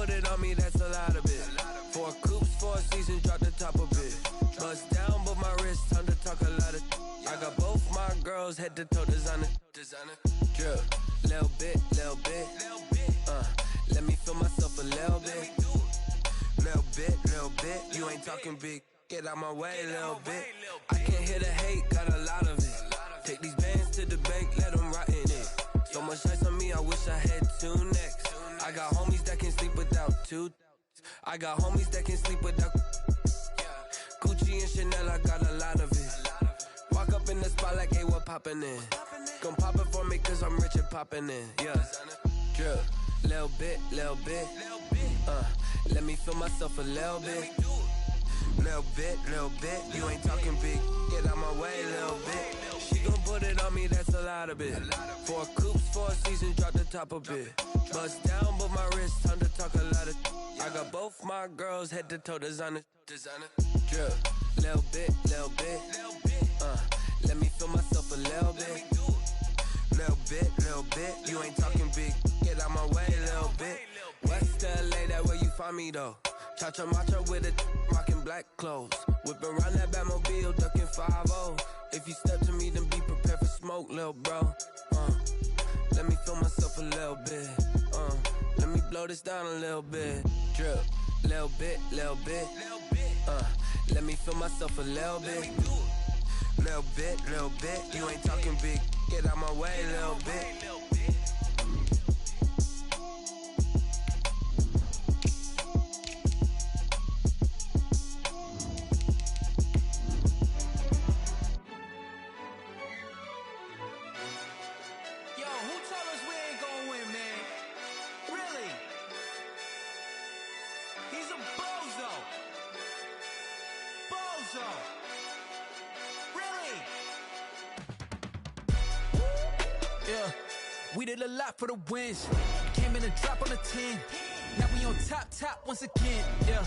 Speaker 18: put it on me, that's a lot of it. 4 coops, 4 seasons, drop the top a bit. Bust down, but my wrist, time to talk a lot of. I got both my girls head to toe designer. Drip, little bit. Let me feel myself a little bit. Little bit. You ain't talking big. Get out my way, little bit. I can't hear the hate, got a lot of it. Take these bands to the bank, let them rot in it. So much ice on me, I wish I had 2 necks. I got homies that can sleep without 2. I got homies that can sleep without Gucci and Chanel, I got a lot of it. Walk up in the spot like, hey, what poppin' in? Gon' pop it for me cause I'm rich and poppin' in, yeah. Drip, little bit. Let me feel myself a little bit. Little bit. You ain't talking big. Get out my way, little bit. She gon' put it on me, that's a lot of it. 4 coops, 4 seasons, drop the top a bit. Bust down, but my wrist, time to talk a lot of. I got both my girls head to toe designer. Drip, little bit. Let me feel myself a little bit. Little bit. You ain't talking big. Get out my way, little bit. West LA, that where you find me though. Cha-cha macha with a rockin' black clothes. Whippin' around that Batmobile, duckin' 5-0. If you step to me, then be prepared for smoke, lil' bro. Let me feel myself a little bit. Let me blow this down a little bit. Drip, little bit. Let me feel myself a little bit. Little bit. You ain't talking big. Get out my way, little bit.
Speaker 15: We did a lot for the wins. Came in a drop on the 10. Now we on top once again. Yeah.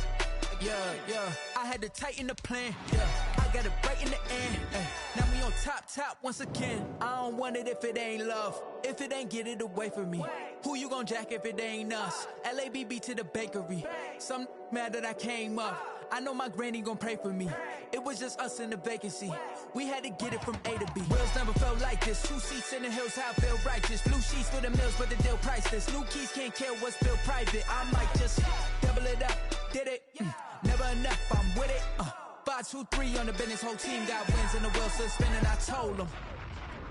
Speaker 15: I had to tighten the plan. Yeah, I got it right in the end. Now we on top once again. I don't want it if it ain't love. If it ain't, get it away from me. Who you gon' jack if it ain't us? LABB to the bakery. Some mad that I came up. I know my granny gon' pray for me. It was just us in the vacancy. We had to get it from A to B. Wheels never felt like this. 2 seats in the hills, how I feel righteous. Blue sheets for the mills, but the deal priceless. New keys can't kill what's built private. I might just double it up. Did it? Never enough, I'm with it. 5, 2, 3 on the business. Whole team got wins and the wheels still spinning. I told them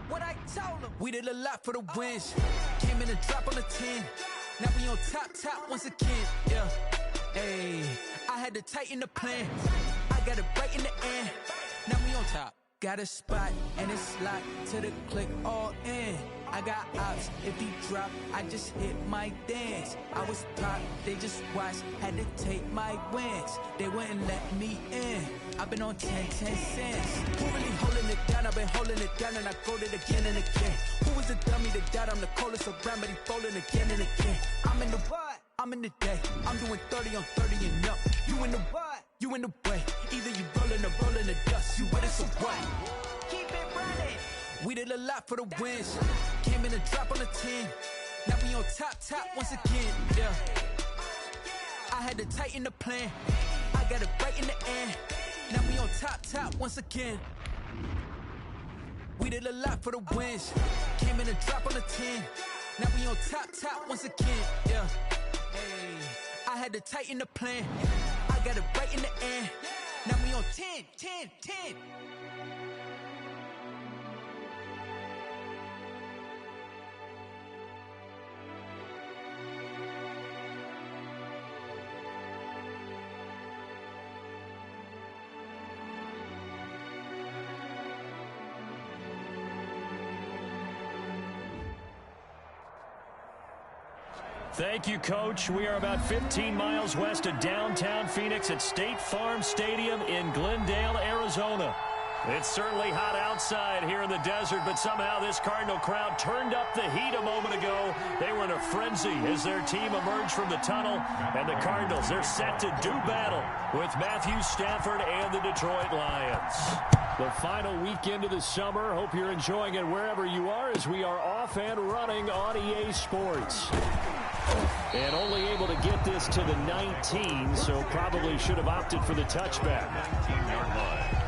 Speaker 15: what I told them. We did a lot for the wins. Came in a drop on the 10. Now we on top once again. Yeah. Hey, I had to tighten the plan. I got it right in the end. Now we on top. Got a spot and it's locked to the click all in. I got ops, if he drop, I just hit my dance. I was top, they just watched, had to take my wins. They wouldn't let me in. I've been on 10 cents. Who really holding it down? I've been holding it down and I go it again and again. Who was the dummy that doubt? I'm the coldest around, but he folding again and again. I'm in the what? I'm in the day. I'm doing 30 on 30 and up. You in the what? You in the way. Either you rollin' or rollin' the dust. You with it, so what? Keep it running. We did a lot for the wins. Came in a drop on the 10. Now we on top once again. Yeah. I had to tighten the plan. I got it right in the end. Now we on top once again. We did a lot for the wins. Came in a drop on the 10. Now we on top once again. Yeah. Hey, I had to tighten the plan. I got it right in the end. Now we on 10.
Speaker 19: Thank you, Coach. We are about 15 miles west of downtown Phoenix at State Farm Stadium in Glendale, Arizona. It's certainly hot outside here in the desert, but somehow this Cardinal crowd turned up the heat a moment ago. They were in a frenzy as their team emerged from the tunnel, and the Cardinals, they're set to do battle with Matthew Stafford and the Detroit Lions. The final weekend of the summer. Hope you're enjoying it wherever you are as we are off and running on EA Sports. And only able to get this to the 19, so probably should have opted for the touchback. 19-yard line.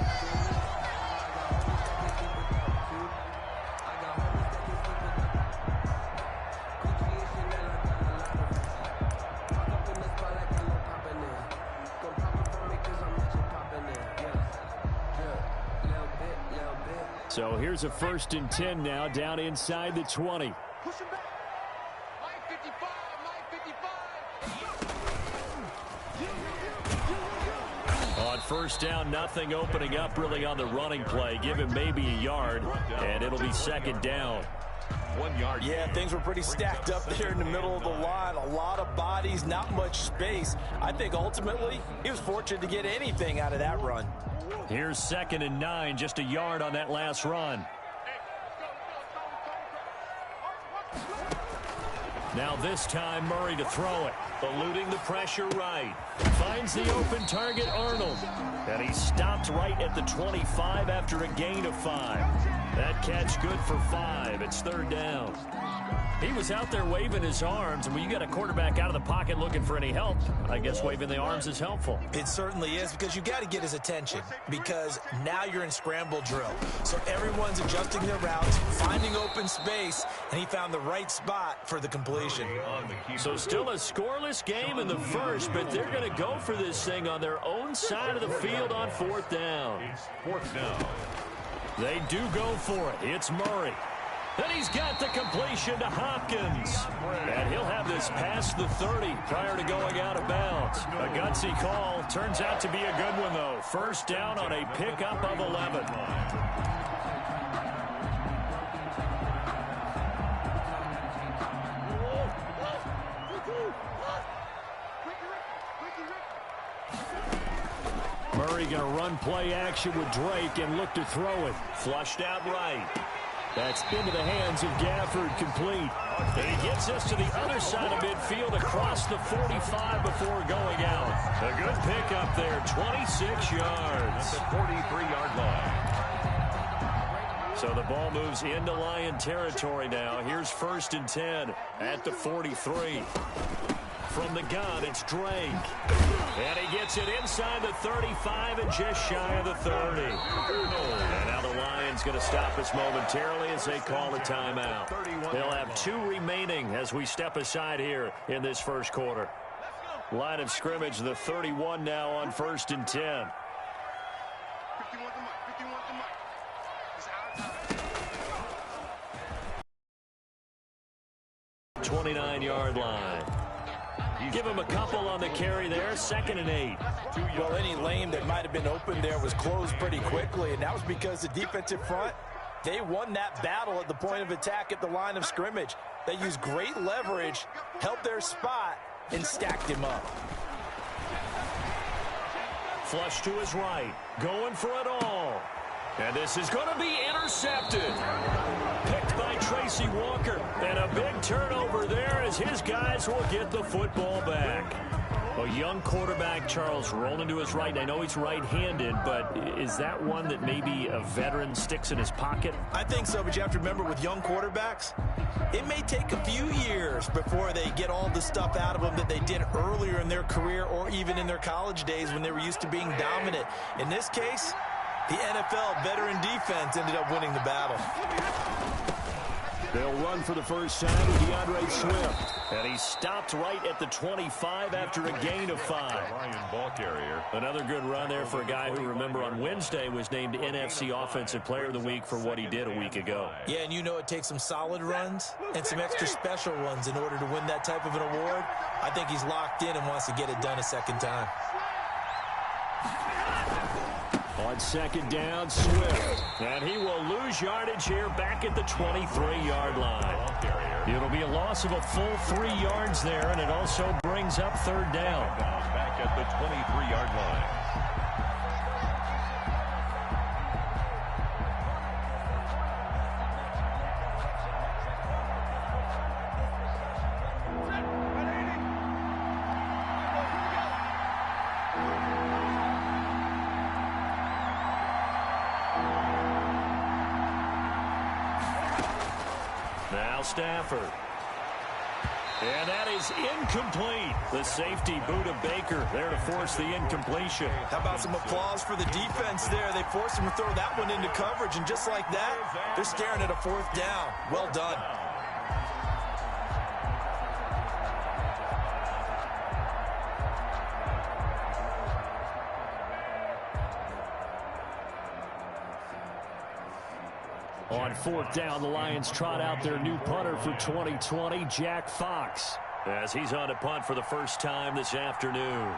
Speaker 19: So here's a 1st and 10 now, down inside the 20. On 1st down, nothing opening up really on the running play. Give him maybe a yard, and it'll be 2nd down.
Speaker 20: 1 yard. Yeah, things were pretty stacked up there in the middle of the line. A lot of bodies, not much space. I think ultimately he was fortunate to get anything out of that run.
Speaker 19: Here's 2nd and 9, just a yard on that last run. Now this time Murray to throw it. Eluding the pressure right. Finds the open target, Arnold. And he stopped right at the 25 after a gain of 5. That catch good for 5. It's 3rd down. He was out there waving his arms, and when you got a quarterback out of the pocket looking for any help, I guess waving the arms is helpful.
Speaker 20: It certainly is, because you got to get his attention, because now you're in scramble drill. So everyone's adjusting their routes, finding open space, and he found the right spot for the completion.
Speaker 19: So still a scoreless game in the first, but they're going to go for this thing on their own side of the field on 4th down.
Speaker 20: 4th down.
Speaker 19: They do go for it. It's Murray. Then he's got the completion to Hopkins. And he'll have this past the 30 prior to going out of bounds. A gutsy call. Turns out to be a good one, though. 1st down on a pickup of 11. Murray going to run play action with Drake and look to throw it. Flushed out right. That's into the hands of Gafford, complete. And he gets us to the other side of midfield across the 45 before going out. A good pickup there, 26 yards.
Speaker 20: The 43-yard line.
Speaker 19: So the ball moves into Lion territory now. Here's 1st and 10 at the 43. From the gun, it's Drake. And he gets it inside the 35 and just shy of the 30. And now the Lions going to stop us momentarily as they call a timeout. They'll have 2 remaining as we step aside here in this first quarter. Line of scrimmage, the 31 now on 1st and 10. 29-yard line. Give him a couple on the carry there. 2nd and 8.
Speaker 20: Well, any lane that might have been open there was closed pretty quickly, and that was because the defensive front, they won that battle at the point of attack at the line of scrimmage. They used great leverage, held their spot, and stacked him up.
Speaker 19: Flush to his right. Going for it all. And this is going to be intercepted. Picked by Tracy Walker. And a big turnover there as his guys will get the football back. A young quarterback, Charles, rolling to his right. I know he's right-handed, but is that one that maybe a veteran sticks in his pocket?
Speaker 20: I think so, but you have to remember with young quarterbacks, it may take a few years before they get all the stuff out of them that they did earlier in their career or even in their college days when they were used to being dominant. In this case, the NFL veteran defense ended up winning the battle.
Speaker 19: They'll run for the first time with DeAndre Swift. And he stopped right at the 25 after a gain of 5.
Speaker 20: Ball carrier.
Speaker 19: Another good run there for a guy who, remember, on Wednesday was named NFC Offensive Player of the Week for what he did a week ago.
Speaker 20: Yeah, and you know it takes some solid runs and some extra special runs in order to win that type of an award. I think he's locked in and wants to get it done a second time.
Speaker 19: On 2nd down, Swift. And he will lose yardage here back at the 23-yard line. It'll be a loss of a full 3 yards there, and it also brings up 3rd down. Back at the 23-yard line. Now Stafford. And that is incomplete. The safety, Buda Baker, there to force the incompletion.
Speaker 20: How about some applause for the defense there? They forced him to throw that one into coverage, and just like that, they're staring at a 4th down. Well done.
Speaker 19: On 4th down, the Lions trot out their new punter for 2020, Jack Fox, as he's on to punt for the first time this afternoon.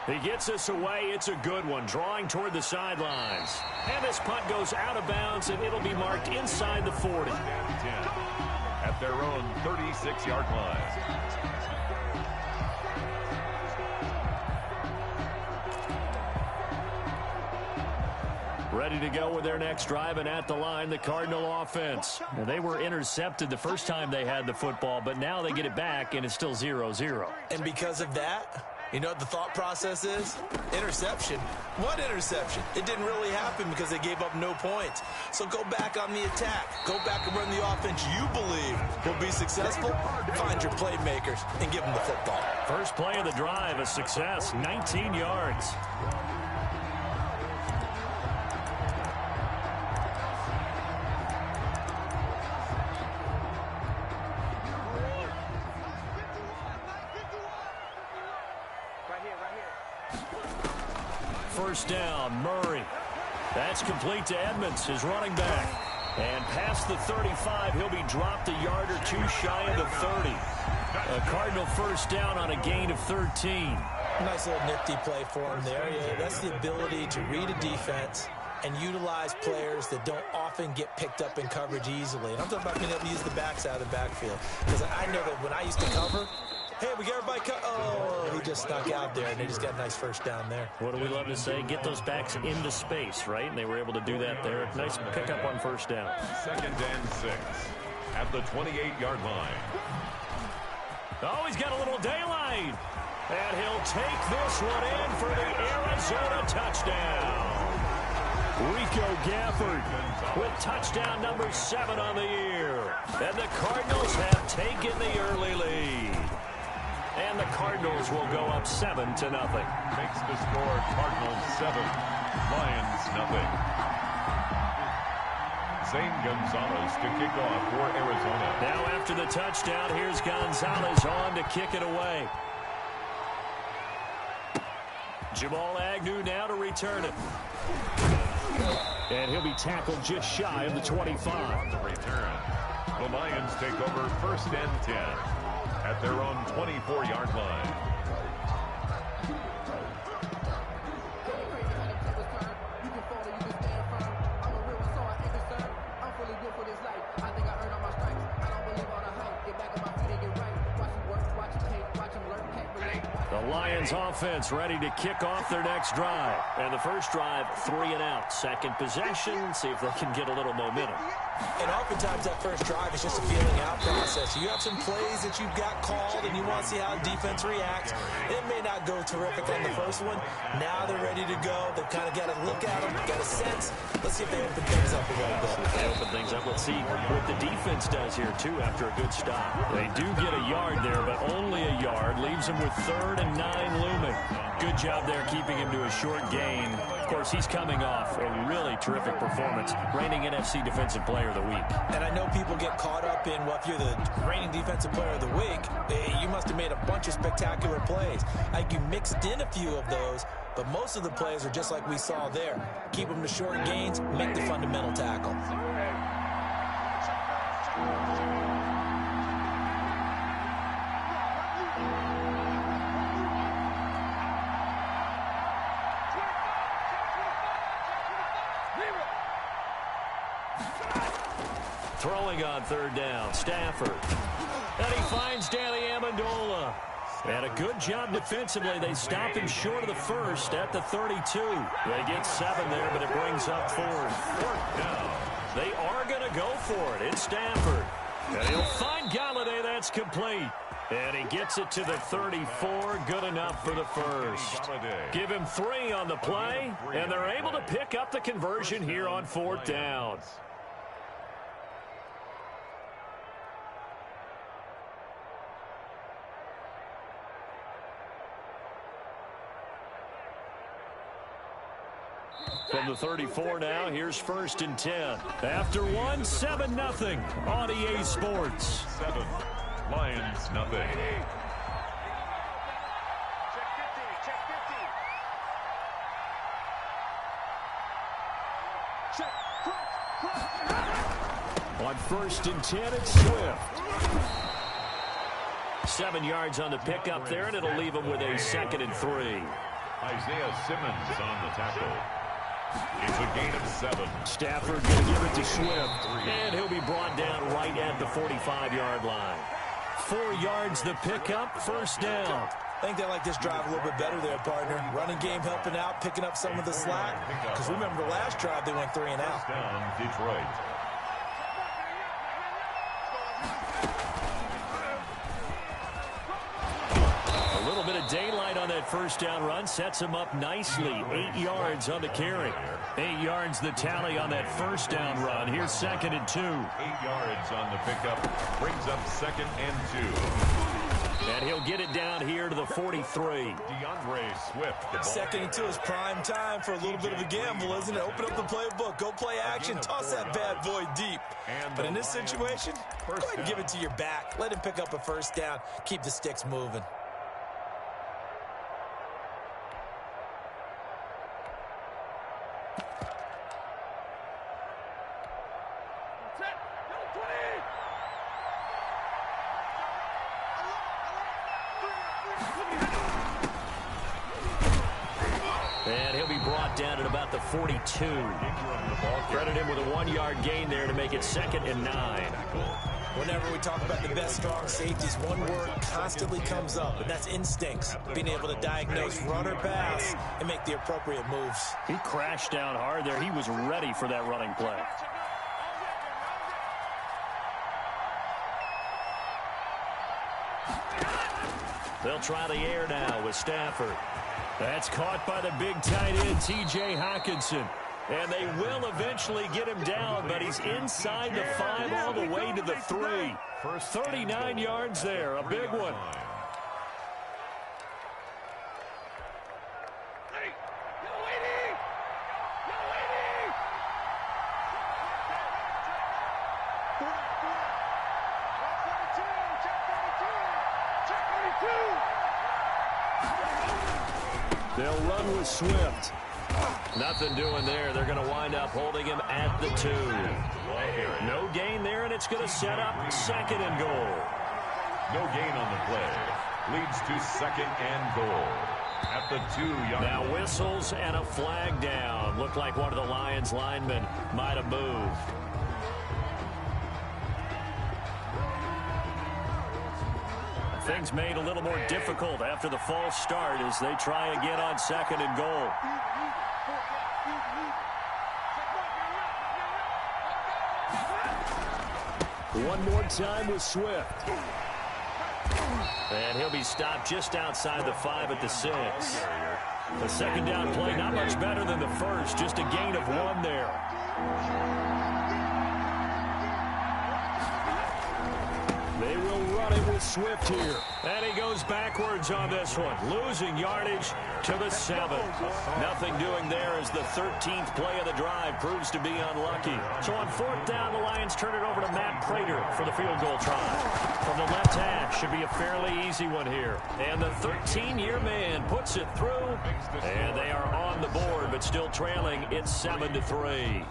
Speaker 19: He gets us away. It's a good one, drawing toward the sidelines. And this punt goes out of bounds, and it'll be marked inside the 40.
Speaker 21: At their own 36-yard line.
Speaker 19: Ready to go with their next drive, and at the line, the Cardinal offense. And they were intercepted the first time they had the football, but now they get it back, and it's still 0-0.
Speaker 20: And because of that, you know what the thought process is? Interception. What interception? It didn't really happen because they gave up no points. So go back on the attack. Go back and run the offense you believe will be successful. Find your playmakers and give them the football.
Speaker 19: First play of the drive, a success, 19 yards. First down, Murray. That's complete to Edmonds, his running back. And past the 35, he'll be dropped a yard or two shy of the 30. A Cardinal first down on a gain of 13.
Speaker 20: Nice little nifty play for him there. Yeah, that's the ability to read a defense and utilize players that don't often get picked up in coverage easily. And I'm talking about being able to use the backs out of the backfield. Because I know that when I used to cover, hey, we got everybody oh, he just snuck out there, and they just got a nice first down there.
Speaker 19: What do we love to say? Get those backs into space, right? And they were able to do that there. Nice pickup on first down.
Speaker 21: 2nd and 6 at the 28-yard line.
Speaker 19: Oh, he's got a little daylight. And he'll take this one in for the Arizona touchdown. Rico Gafford with touchdown number 7 on the year. And the Cardinals have taken the early lead. And the Cardinals will go up 7-0.
Speaker 21: Makes the score Cardinals 7, Lions nothing. Zane Gonzalez to kick off for Arizona.
Speaker 19: Now after the touchdown, here's Gonzalez on to kick it away. Jamal Agnew now to return it. And he'll be tackled just shy of the 25.
Speaker 21: The return. The Lions take over 1st and 10 at their own 24-yard line.
Speaker 19: The Lions offense ready to kick off their next drive. And the first drive, 3 and out. Second possession, see if they can get a little momentum.
Speaker 20: And oftentimes that first drive is just a feeling out process. You have some plays that you've got called and you want to see how defense reacts. It may not go terrific on the first one. Now they're ready to go. They've kind of got to look at them, got a sense. Let's see if they open things up a little bit.
Speaker 19: They open things up. Let's see what the defense does here, too, after a good stop. They do get a yard there, but only a yard. Leaves them with 3rd and 9 looming. Good job there keeping him to a short gain. Of course, he's coming off a really terrific performance. Reigning NFC Defensive Player of the Week.
Speaker 20: And I know people get caught up in, well, if you're the reigning Defensive Player of the Week, you must have made a bunch of spectacular plays. Like you mixed in a few of those, but most of the plays are just like we saw there. Keep them to short gains, make the fundamental tackle.
Speaker 19: Throwing on 3rd down, Stafford. And he finds Danny Amendola. And a good job defensively. They stop him short of the first at the 32. They get 7 there, but it brings up 4th.
Speaker 21: 4th down.
Speaker 19: They are going to go for it. It's Stafford. And he'll find Galladay. That's complete. And he gets it to the 34. Good enough for the first. Give him 3 on the play, and they're able to pick up the conversion here on 4th down. From the 34 now, here's 1st and 10. After 1, 7-0 on EA Sports.
Speaker 21: 7, Lions, nothing.
Speaker 19: On 1st and 10, it's Swift. 7 yards on the pickup there, and it'll leave him with a 2nd and 3.
Speaker 21: Isaiah Simmons on the tackle. It's a gain of 7.
Speaker 19: Stafford going to give it to Swift, and he'll be brought down right at the 45-yard line. 4 yards the pickup, 1st down.
Speaker 20: I think they like this drive a little bit better there, partner. Running game helping out, picking up some of the slack. Because remember the last drive, they went 3 and out.
Speaker 21: Down, Detroit.
Speaker 19: A little bit of daylight on that 1st down run sets him up nicely. 8 yards on the carry. 8 yards the tally on that 1st down run. Here's 2nd and 2.
Speaker 21: 8 yards on the pickup. Brings up 2nd and 2.
Speaker 19: And he'll get it down here to the 43.
Speaker 21: DeAndre Swift.
Speaker 20: 2nd and 2 is prime time for a little bit of a gamble, isn't it? Open up the playbook. Go play action. Toss that bad boy deep. But in this situation, go ahead and give it to your back. Let him pick up a 1st down. Keep the sticks moving.
Speaker 19: And he'll be brought down at about the 42. Credit him with a 1-yard gain there to make it 2nd and 9.
Speaker 20: Whenever we talk about the best strong safeties, one word constantly comes up, and that's instincts. Being able to diagnose run or pass and make the appropriate moves.
Speaker 19: He crashed down hard there. He was ready for that running play. They'll try the air now with Stafford. That's caught by the big tight end, T.J. Hockenson. And they will eventually get him down, but he's inside the 5 all the way to the 3. 39 yards there, a big one. They'll run with Swift. Nothing doing there. They're going to wind up holding him at the 2. No gain there, and it's going to set up 2nd and goal.
Speaker 21: No gain on the play. Leads to 2nd and goal. At the 2-yard line.
Speaker 19: Now whistles and a flag down. Looked like one of the Lions linemen might have moved. Things made a little more difficult after the false start as they try again on 2nd and goal. One more time with Swift. And he'll be stopped just outside the 5 at the 6. The 2nd down play not much better than the first, just a gain of 1 there. They will run it with Swift here. And he goes backwards on this one, losing yardage to the 7. Nothing doing there as the 13th play of the drive proves to be unlucky. So on 4th down, the Lions turn it over to Matt Prater for the field goal try. From the left hash, should be a fairly easy one here. And the 13-year man puts it through. And they are on the board, but still trailing. It's 7-3.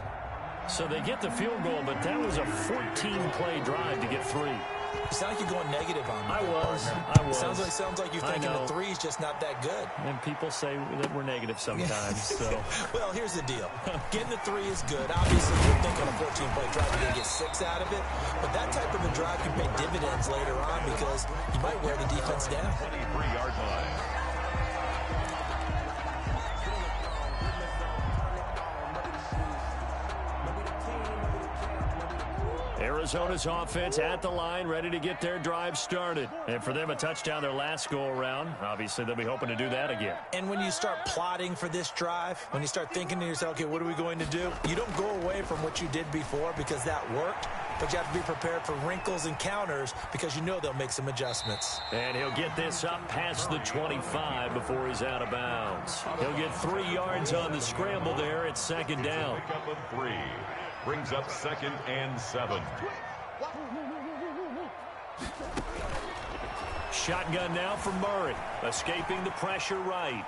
Speaker 19: So they get the field goal, but that was a 14-play drive to get 3.
Speaker 20: You sound like you're going negative on me.
Speaker 19: I was.
Speaker 20: Sounds like you're thinking the 3's just not that good.
Speaker 19: And people say that we're negative sometimes. So,
Speaker 20: well, here's the deal. Getting the 3 is good. Obviously, you're thinking a 14-play drive, you're going to get 6 out of it. But that type of a drive can pay dividends later on because you might wear the defense down.
Speaker 21: 23-yard line.
Speaker 19: Arizona's offense at the line, ready to get their drive started. And for them, a touchdown their last go-around. Obviously, they'll be hoping to do that again.
Speaker 20: And when you start plotting for this drive, when you start thinking to yourself, okay, what are we going to do? You don't go away from what you did before because that worked, but you have to be prepared for wrinkles and counters because you know they'll make some adjustments.
Speaker 19: And he'll get this up past the 25 before he's out of bounds. He'll get 3 yards on the scramble there. It's second down.
Speaker 21: Pick up of 3. Brings up 2nd and 7.
Speaker 19: Shotgun now for Murray. Escaping the pressure right.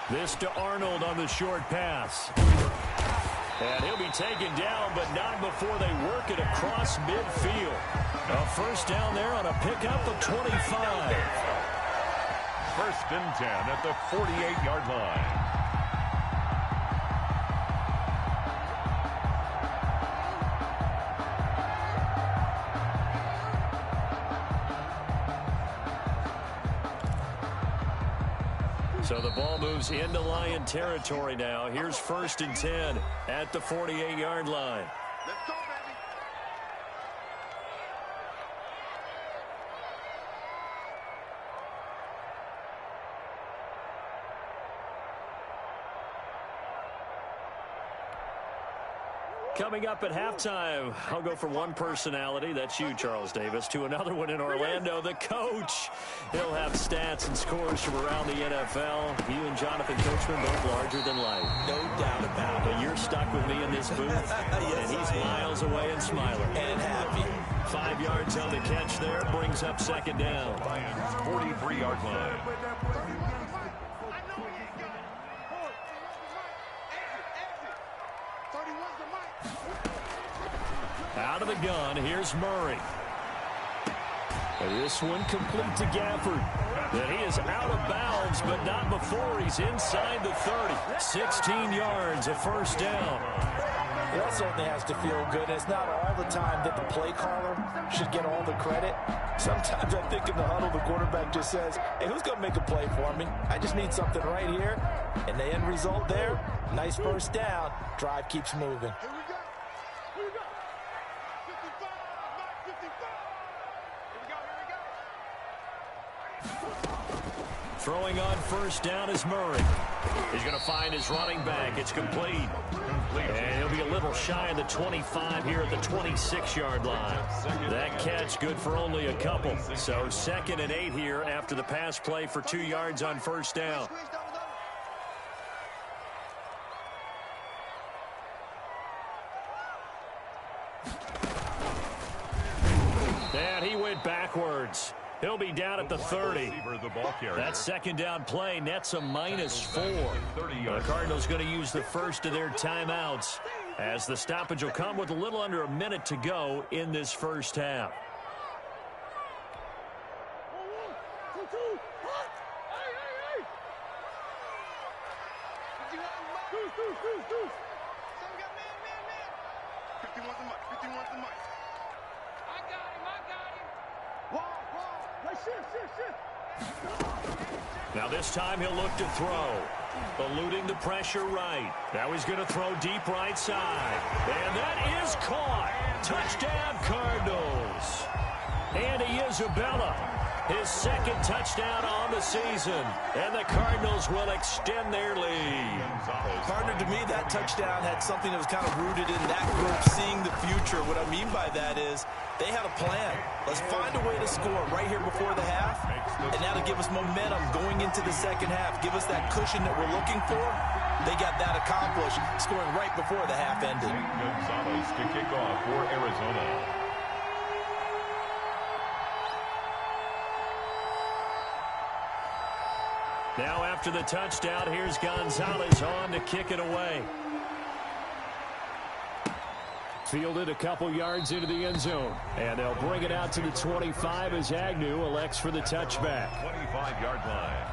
Speaker 19: This to Arnold on the short pass. And he'll be taken down, but not before they work it across midfield. A first down there on a pickup of 25.
Speaker 21: 1st and 10 at the 48-yard line.
Speaker 19: So the ball moves into Lion territory now. Here's 1st and 10 at the 48-yard line.
Speaker 14: Let's go, baby.
Speaker 19: Coming up at halftime, I'll go from one personality, that's you, Charles Davis, to another one in Orlando, the coach. He'll have stats and scores from around the NFL. You and Jonathan Coachman both larger than life.
Speaker 20: No doubt about it.
Speaker 19: But you're stuck with me in this booth,
Speaker 20: yes,
Speaker 19: and he's miles away and smiling.
Speaker 20: And happy.
Speaker 19: 5 yards on the catch there, brings up second down.
Speaker 21: Lions 43-yard line.
Speaker 19: Out of the gun, here's Murray. And this one complete to Gafford. And he is out of bounds, but not before he's inside the 30. 16 yards, a first down.
Speaker 20: That certainly has to feel good. It's not all the time that the play caller should get all the credit. Sometimes I think in the huddle, the quarterback just says, hey, who's going to make a play for me? I just need something right here. And the end result there, nice first down. Drive keeps moving.
Speaker 19: Throwing on first down is Murray. He's going to find his running back. It's complete. And he'll be a little shy of the 25 here at the 26-yard line. That catch good for only a couple. So 2nd and 8 here after the pass play for 2 yards on first down. And he went backwards. He'll be down at the 30. That second down play nets a -4. The Cardinals going to use the first of their timeouts as the stoppage will come with a little under a minute to go in this first half. Now this time he'll look to throw. Eluding the pressure right. Now he's going to throw deep right side. And that is caught. Touchdown Cardinals. Andy Isabella. His 2nd touchdown on the season. And the Cardinals will extend their lead.
Speaker 20: Partner, to me, that touchdown had something that was kind of rooted in that group seeing the future. What I mean by that is they had a plan. Let's find a way to score right here before the half. And that'll give us momentum going into the second half. Give us that cushion that we're looking for. They got that accomplished, scoring right before the half ended.
Speaker 21: Gonzalez to kick off for Arizona.
Speaker 19: Now after the touchdown, here's Gonzalez on to kick it away. Fielded a couple yards into the end zone. And they'll bring it out to the 25 as Agnew elects for the touchback.
Speaker 21: 25-yard line.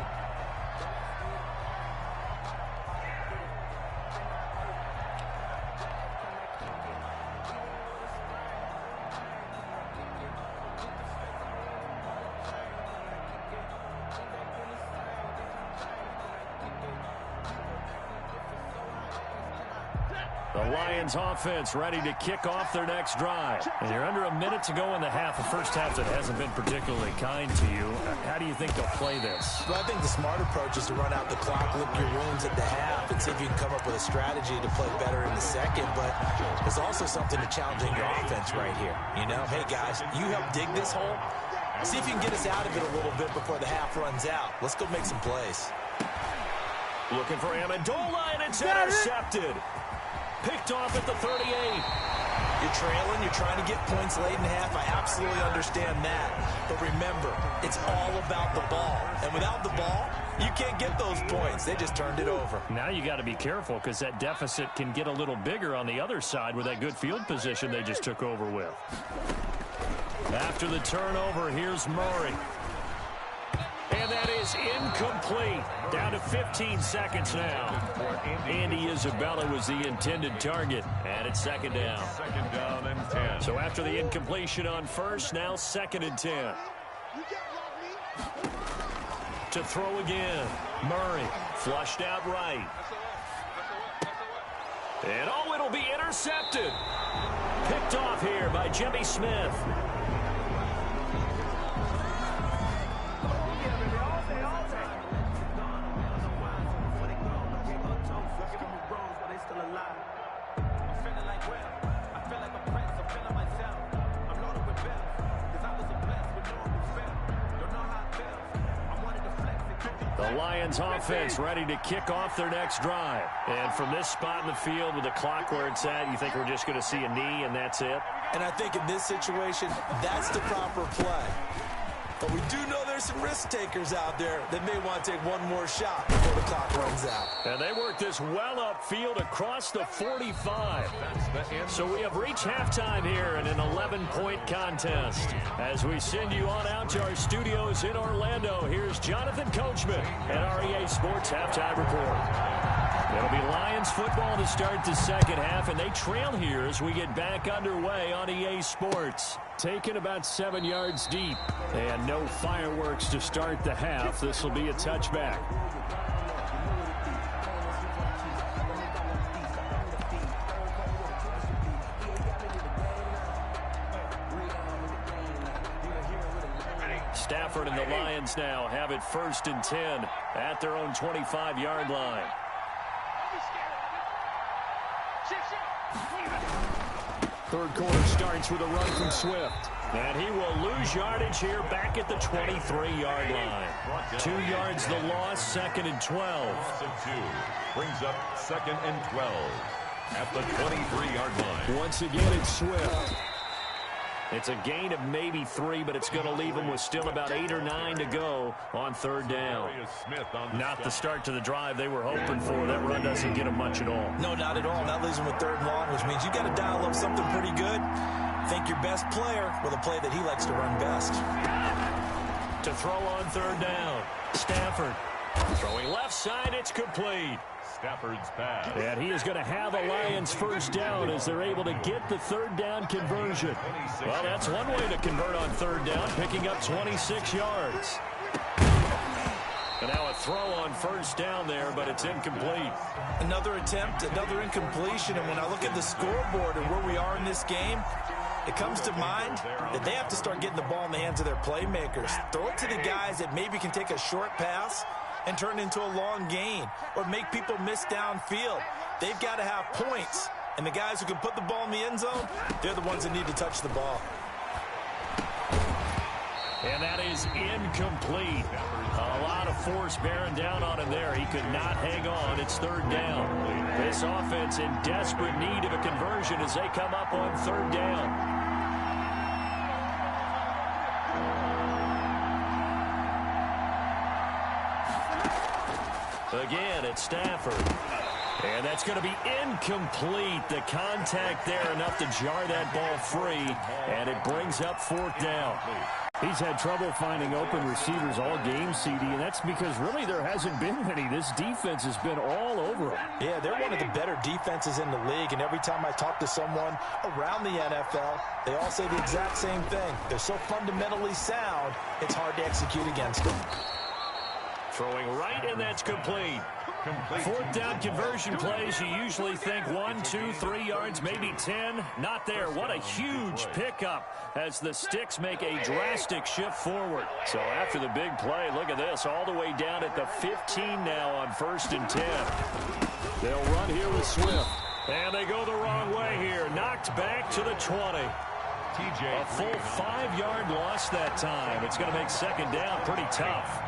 Speaker 19: The Lions offense ready to kick off their next drive. And you're under a minute to go in the half, a first half that hasn't been particularly kind to you. How do you think they'll play this?
Speaker 20: Well, I think the smart approach is to run out the clock, lick your wounds at the half, and see if you can come up with a strategy to play better in the second. But there's also something to challenging your offense right here. You know, hey, guys, you help dig this hole. See if you can get us out of it a little bit before the half runs out. Let's go make some plays.
Speaker 19: Looking for Amendola, and it's intercepted. Picked off at the 38.
Speaker 20: You're trailing. You're trying to get points late in half. I absolutely understand that. But remember, it's all about the ball. And without the ball, you can't get those points. They just turned it over.
Speaker 19: Now you got to be careful because that deficit can get a little bigger on the other side with that good field position they just took over with. After the turnover, here's Murray. And that is incomplete. Down to 15 seconds now. Andy Isabella was the intended target. And it's second down.
Speaker 21: Second down and 10.
Speaker 19: So after the incompletion on first, now second and 10. To throw again. Murray flushed out right. And oh, it'll be intercepted. Picked off here by Jimmy Smith. The Lions offense ready to kick off their next drive. And from this spot in the field with the clock where it's at, you think we're just going to see a knee and that's it?
Speaker 20: And I think in this situation, that's the proper play. But we do know there's some risk takers out there that may want to take one more shot before the clock runs out.
Speaker 19: And they work this well upfield across the 45. So we have reached halftime here in an 11-point contest. As we send you on out to our studios in Orlando, here's Jonathan Coachman at REA Sports Halftime Report. It'll be Lions football to start the second half, and they trail here as we get back underway on EA Sports. Taken about 7 yards deep, and no fireworks to start the half. This will be a touchback. Stafford and the Lions now have it 1st and 10 at their own 25-yard line. Third quarter starts with a run from Swift. And he will lose yardage here back at the 23-yard line. 2 yards the loss, 2nd and 12.
Speaker 21: Brings up 2nd and 12 at the 23-yard line.
Speaker 19: Once again, it's Swift. It's a gain of maybe 3, but it's going to leave them with still about 8 or 9 to go on 3rd down. Not the start to the drive they were hoping for. That run doesn't get them much at all.
Speaker 20: No, not at all. That leaves them with 3rd and long, which means you got to dial up something pretty good. Think your best player with a play that he likes to run best.
Speaker 19: To throw on 3rd down. Stafford throwing left side. It's complete.
Speaker 21: Stafford's pass.
Speaker 19: And he is going to have a Lions 1st down as they're able to get the 3rd down conversion. Well, that's one way to convert on 3rd down, picking up 26 yards. And now a throw on 1st down there, but it's incomplete.
Speaker 20: Another attempt, another incompletion, and when I look at the scoreboard and where we are in this game, it comes to mind that they have to start getting the ball in the hands of their playmakers. Throw it to the guys that maybe can take a short pass and turn it into a long gain or make people miss downfield. They've got to have points. And the guys who can put the ball in the end zone, they're the ones that need to touch the ball.
Speaker 19: And that is incomplete. A lot of force bearing down on him there. He could not hang on. It's 3rd down. This offense in desperate need of a conversion as they come up on 3rd down. Again, it's Stafford. And that's going to be incomplete. The contact there enough to jar that ball free. And it brings up 4th down. He's had trouble finding open receivers all game, CD, and that's because really there hasn't been many. This defense has been all over him.
Speaker 20: Yeah, they're one of the better defenses in the league, and every time I talk to someone around the NFL, they all say the exact same thing. They're so fundamentally sound, it's hard to execute against them.
Speaker 19: Throwing right, and that's complete. Fourth down conversion plays, you usually think 1, 2, 3 yards, maybe 10. Not there. What a huge pickup as the Sticks make a drastic shift forward. So after the big play, look at this, all the way down at the 15 now on 1st and 10. They'll run here with Swift. And they go the wrong way here. Knocked back to the 20. A full 5-yard loss that time. It's going to make 2nd down pretty tough.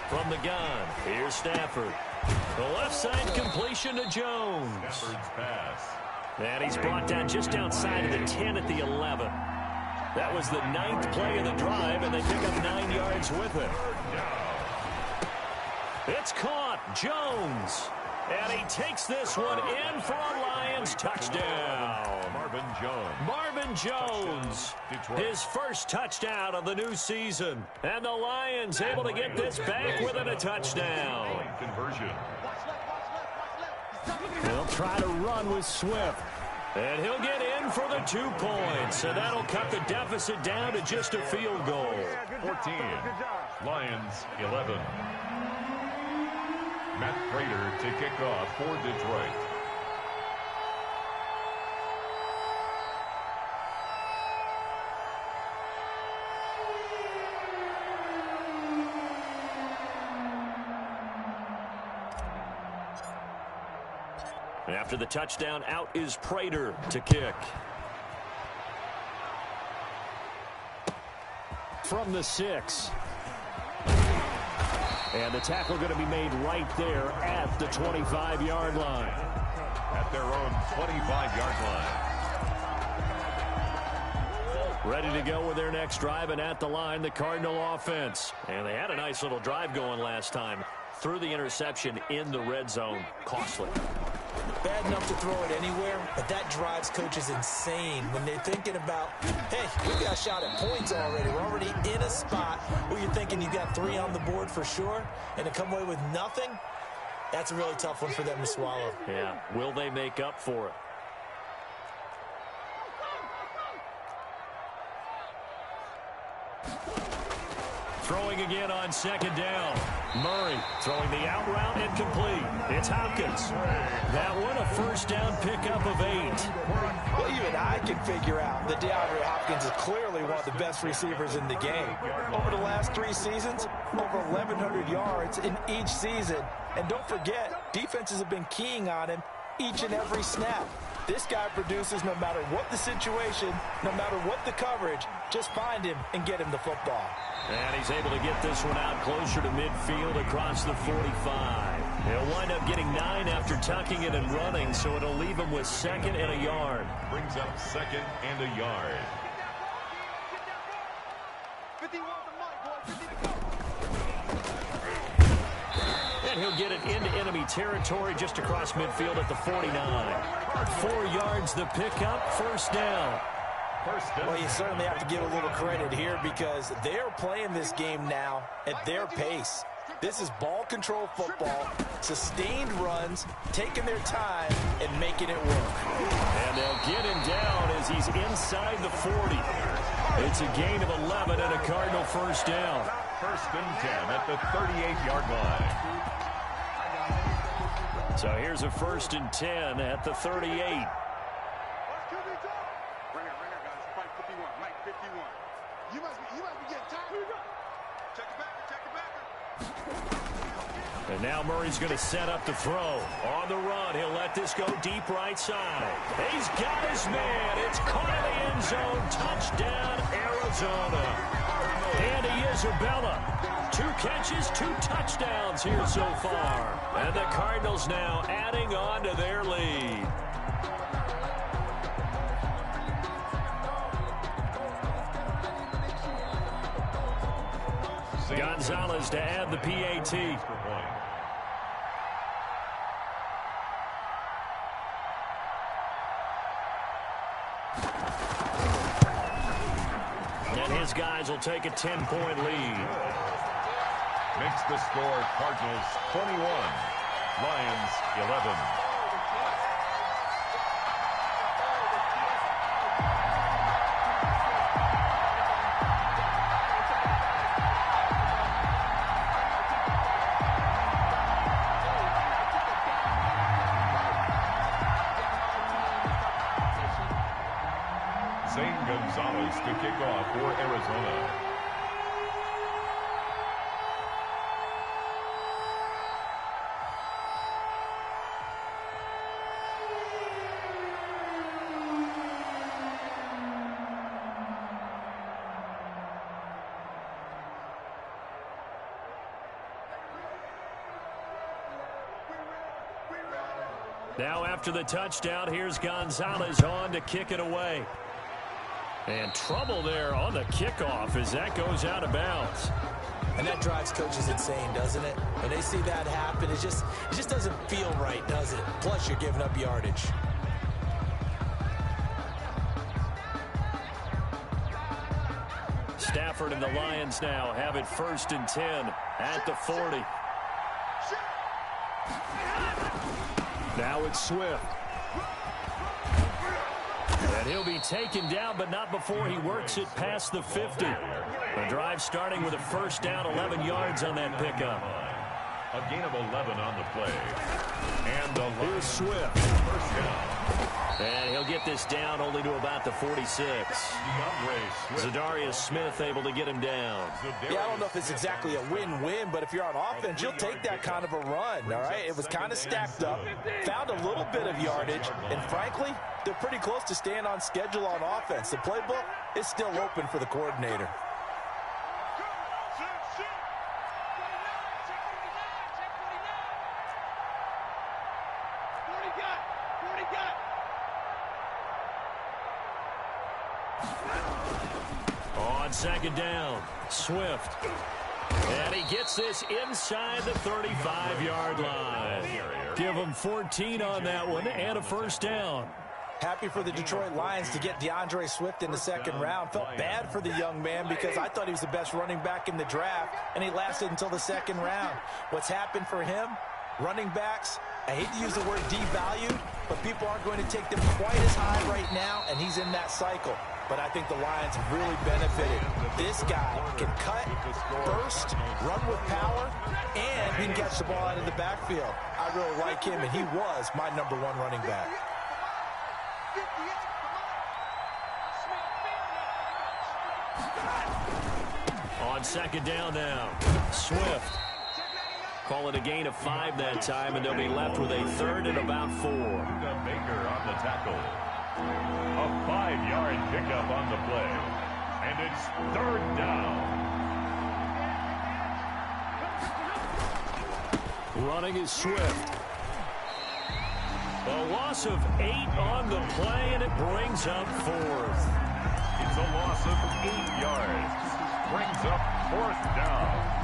Speaker 19: From the gun, here's Stafford. The left side completion to Jones.
Speaker 21: Stafford's pass.
Speaker 19: And he's brought down just outside of the 10 at the 11. That was the 9th play of the drive, and they pick up 9 yards with it. It's caught. Jones. And he takes this one in for a Lions touchdown. Marvin Jones. His first touchdown of the new season. And the Lions able to get this back within a touchdown. They'll try to run with Swift. And he'll get in for the 2 points. And that'll cut the deficit down to just a field goal.
Speaker 21: 14. Lions 11. Matt Prater to kick off for Detroit.
Speaker 19: After the touchdown, out is Prater to kick. From the 6. And the tackle going to be made right there at the 25-yard line.
Speaker 21: At their own 25-yard line.
Speaker 19: Ready to go with their next drive, and at the line, the Cardinal offense. And they had a nice little drive going last time. Threw the interception in the red zone. Costly.
Speaker 20: Bad enough to throw it anywhere, but that drives coaches insane when they're thinking about, hey, we got a shot at points already. We're already in a spot where you're thinking you got 3 on the board for sure, and to come away with nothing, that's a really tough one for them to swallow.
Speaker 19: Yeah, will they make up for it? Throwing again on 2nd down. Murray throwing the out route incomplete. It's Hopkins. That one a first down pickup of 8.
Speaker 20: Well, even I can figure out that DeAndre Hopkins is clearly one of the best receivers in the game. Over the last 3 seasons, over 1,100 yards in each season. And don't forget, defenses have been keying on him each and every snap. This guy produces no matter what the situation, no matter what the coverage. Just find him and get him the football.
Speaker 19: And he's able to get this one out closer to midfield across the 45. He'll wind up getting 9 after tucking it and running, so it'll leave him with 2nd and a yard.
Speaker 21: Brings up 2nd and a yard.
Speaker 19: And he'll get it into enemy territory just across midfield at the 49. 4 yards the pickup, first down.
Speaker 20: Well, you certainly have to give a little credit here because they're playing this game now at their pace. This is ball control football, sustained runs, taking their time, and making it work.
Speaker 19: And they'll get him down as he's inside the 40. It's a gain of 11 and a Cardinal first down.
Speaker 21: 1st and 10 at the 38-yard line.
Speaker 19: So here's a 1st and 10 at the 38. And now Murray's going to set up the throw. On the run, he'll let this go deep right side. He's got his man. It's caught in the end zone. Touchdown, Arizona. Andy Isabella. 2 catches, 2 touchdowns here so far. And the Cardinals now adding on to their lead. Gonzalez to add the PAT. And his guys will take a 10-point lead.
Speaker 21: Makes the score Cardinals 21, Lions 11. Gonzalez to kick off for Arizona.
Speaker 19: Now after the touchdown, here's Gonzalez on to kick it away. And trouble there on the kickoff as that goes out of bounds.
Speaker 20: And that drives coaches insane, doesn't it? When they see that happen, it just doesn't feel right, does it? Plus, you're giving up yardage.
Speaker 19: Stafford and the Lions now have it 1st and 10 at the 40. Now it's Swift. And he'll be taken down, but not before he works it past the 50. The drive starting with a first down, 11 yards on that pickup.
Speaker 21: A gain of 11 on the play. And the
Speaker 19: here's Swift.
Speaker 21: First down.
Speaker 19: And he'll get this down only to about the 46. Zadarius Smith able to get him down.
Speaker 20: Yeah, I don't know if it's exactly a win-win, but if you're on offense, you'll take that kind of a run, all right? It was kind of stacked up, found a little bit of yardage, and frankly, they're pretty close to staying on schedule on offense. The playbook is still open for the coordinator.
Speaker 19: On second down, Swift. And he gets this inside the 35-yard line. Give him 14 on that one and a first down.
Speaker 20: Happy for the Detroit Lions to get DeAndre Swift in the second round. Felt bad for the young man because I thought he was the best running back in the draft, and he lasted until the second round. What's happened for him? Running backs, I hate to use the word devalued, but people aren't going to take them quite as high right now, and he's in that cycle. But I think the Lions have really benefited. This guy can cut, burst, run with power, and he can catch the ball out of the backfield. I really like him, and he was my #1 running back.
Speaker 19: On second down now, Swift. Call it a gain of 5 that time, and they'll be left with a 3rd and about 4.
Speaker 21: Baker on the tackle. A 5-yard pickup on the play. And it's 3rd down.
Speaker 19: Running is Swift. A loss of 8 on the play, and it brings up 4th.
Speaker 21: It's a loss of 8 yards. Brings up 4th down.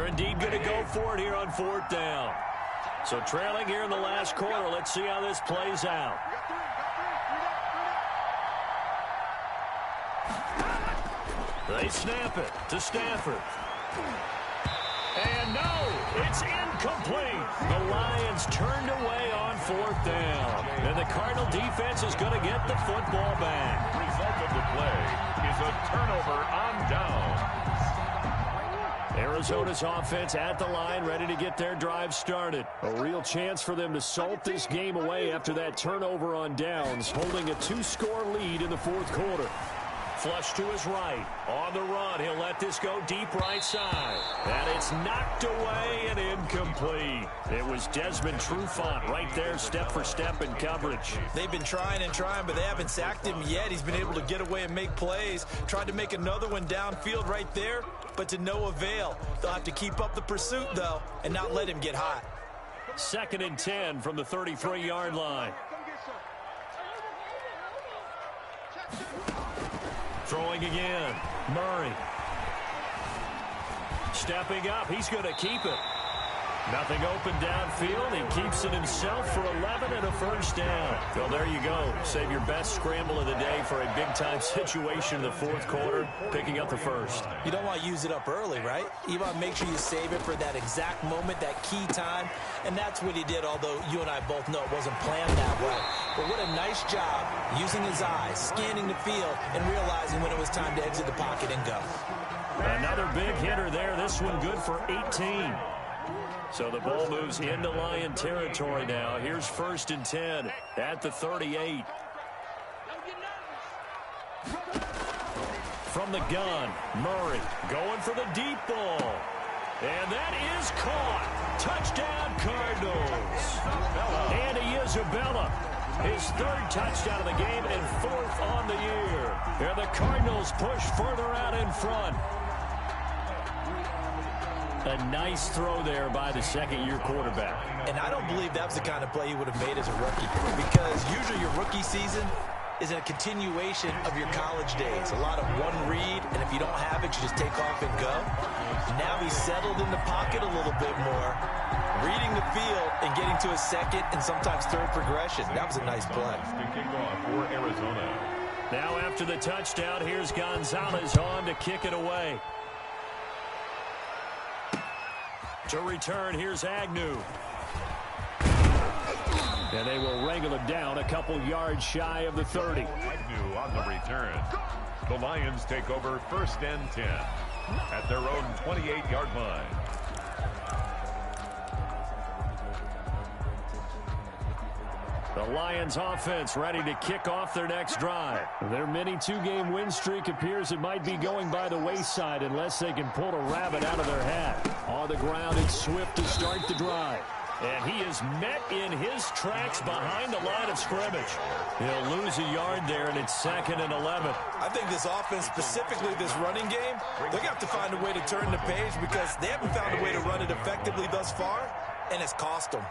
Speaker 19: Indeed going to go for it here on 4th down. So trailing here in the last quarter. Let's see how this plays out. They snap it to Stafford. And no, it's incomplete. The Lions turned away on 4th down. And the Cardinal defense is going to get the football back.
Speaker 21: The result of the play is a turnover on down.
Speaker 19: Arizona's offense at the line, ready to get their drive started. A real chance for them to salt this game away after that turnover on downs, holding a 2-score lead in the 4th quarter. Flush to his right. On the run, he'll let this go deep right side. And it's knocked away and incomplete. It was Desmond Trufant right there, step for step in coverage.
Speaker 20: They've been trying and trying, but they haven't sacked him yet. He's been able to get away and make plays. Tried to make another one downfield right there, but to no avail. They'll have to keep up the pursuit, though, and not let him get hot.
Speaker 19: 2nd and 10 from the 33-yard line. Throwing again, Murray. Stepping up, he's going to keep it. Nothing open downfield. He keeps it himself for 11 and a first down. Well, there you go. Save your best scramble of the day for a big-time situation in the fourth quarter, picking up the first.
Speaker 20: You don't want to use it up early, right? You want to make sure you save it for that exact moment, that key time, and that's what he did, although you and I both know it wasn't planned that way. But what a nice job using his eyes, scanning the field, and realizing when it was time to exit the pocket and go.
Speaker 19: Another big hitter there. This one good for 18. So the ball moves into Lion territory now. Here's 1st and 10 at the 38. From the gun, Murray going for the deep ball. And that is caught. Touchdown, Cardinals. Andy Isabella, his 3rd touchdown of the game and 4th on the year. And the Cardinals push further out in front. A nice throw there by the second-year quarterback.
Speaker 20: And I don't believe that was the kind of play he would have made as a rookie, because usually your rookie season is a continuation of your college days. A lot of one read, and if you don't have it, you just take off and go. Now he's settled in the pocket a little bit more, reading the field and getting to a second and sometimes third progression. That was a nice play.
Speaker 21: For Arizona.
Speaker 19: Now after the touchdown, here's Gonzalez on to kick it away. To return, here's Agnew. And they will wrangle him down a couple yards shy of the 30.
Speaker 21: Agnew on the return. The Lions take over 1st and 10 at their own 28-yard line.
Speaker 19: The Lions offense ready to kick off their next drive. Their mini 2-game win streak appears it might be going by the wayside unless they can pull a rabbit out of their hat. On the ground, it's Swift to start the drive. And he is met in his tracks behind the line of scrimmage. He'll lose a yard there, and it's 2nd and 11.
Speaker 20: I think this offense, specifically this running game, they're going to have to find a way to turn the page because they haven't found a way to run it effectively thus far, and it's cost them.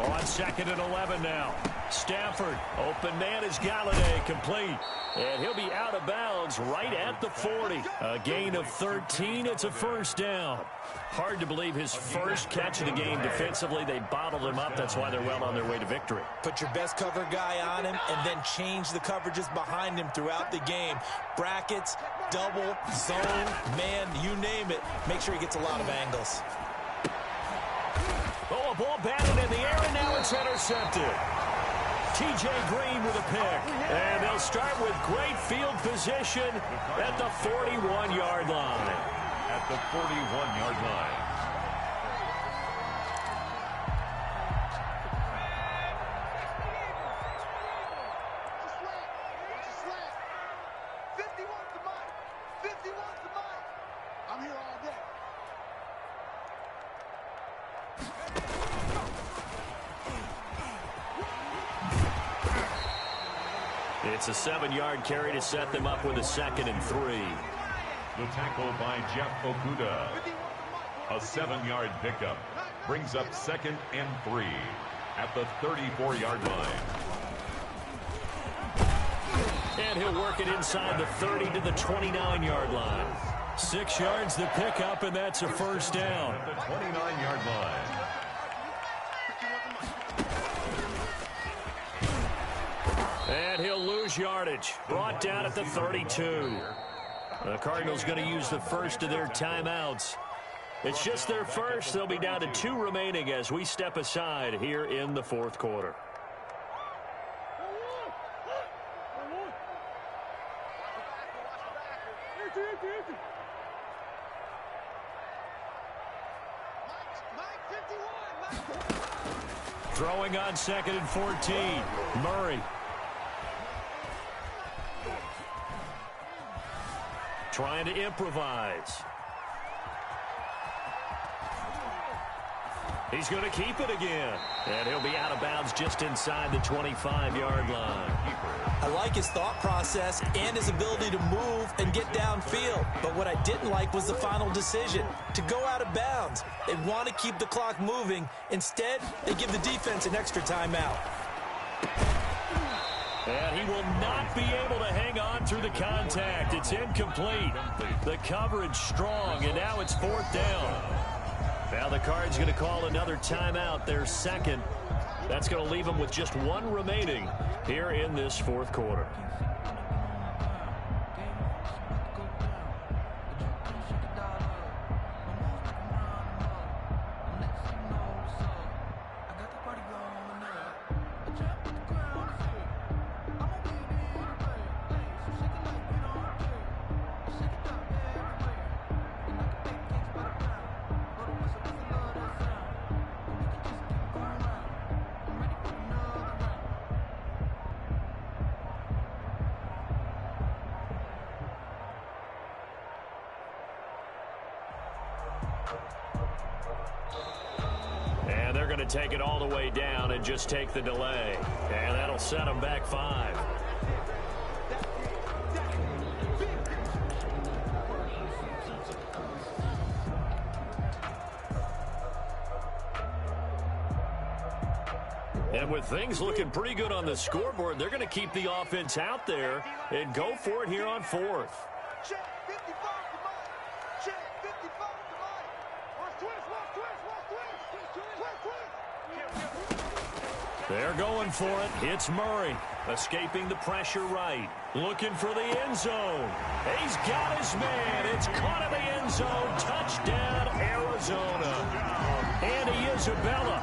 Speaker 19: On 2nd and 11 now. Stafford, open man is Galladay, complete. And he'll be out of bounds right at the 40. A gain of 13, it's a first down. Hard to believe his first catch of the game defensively. They bottled him up. That's why they're well on their way to victory.
Speaker 20: Put your best cover guy on him and then change the coverages behind him throughout the game. Brackets, double, zone, man, you name it. Make sure he gets a lot of angles.
Speaker 19: Oh, a ball batted in the air, and now it's intercepted. T.J. Green with a pick. And they'll start with great field position at the 41-yard line.
Speaker 21: At the 41-yard line.
Speaker 19: It's a 7-yard carry to set them up with a 2nd and 3.
Speaker 21: The tackle by Jeff Okuda. A 7-yard pickup brings up 2nd and 3 at the 34-yard line.
Speaker 19: And he'll work it inside the 30 to the 29-yard line. 6 yards the pickup, and that's a first down.
Speaker 21: At the 29-yard line.
Speaker 19: And he'll lose yardage. Brought down at the 32. The Cardinals going to use the first of their timeouts. It's just their first. They'll be down to 2 remaining as we step aside here in the fourth quarter. Throwing on 2nd and 14. Murray. Trying to improvise. He's going to keep it again. And he'll be out of bounds just inside the 25-yard line.
Speaker 20: I like his thought process and his ability to move and get downfield. But what I didn't like was the final decision to go out of bounds. They want to keep the clock moving. Instead, they give the defense an extra timeout.
Speaker 19: And he will not be able to hang on through the contact. It's incomplete. The coverage strong, and now it's 4th down. Now the Cards going to call another timeout, their second. That's going to leave them with just one remaining here in this 4th quarter. And they're going to take it all the way down and just take the delay. And that'll set them back 5. And with things looking pretty good on the scoreboard, they're going to keep the offense out there and go for it here on 4th. They're going for it. It's Murray, escaping the pressure right. Looking for the end zone. He's got his man. It's caught in the end zone. Touchdown, Arizona. Andy Isabella,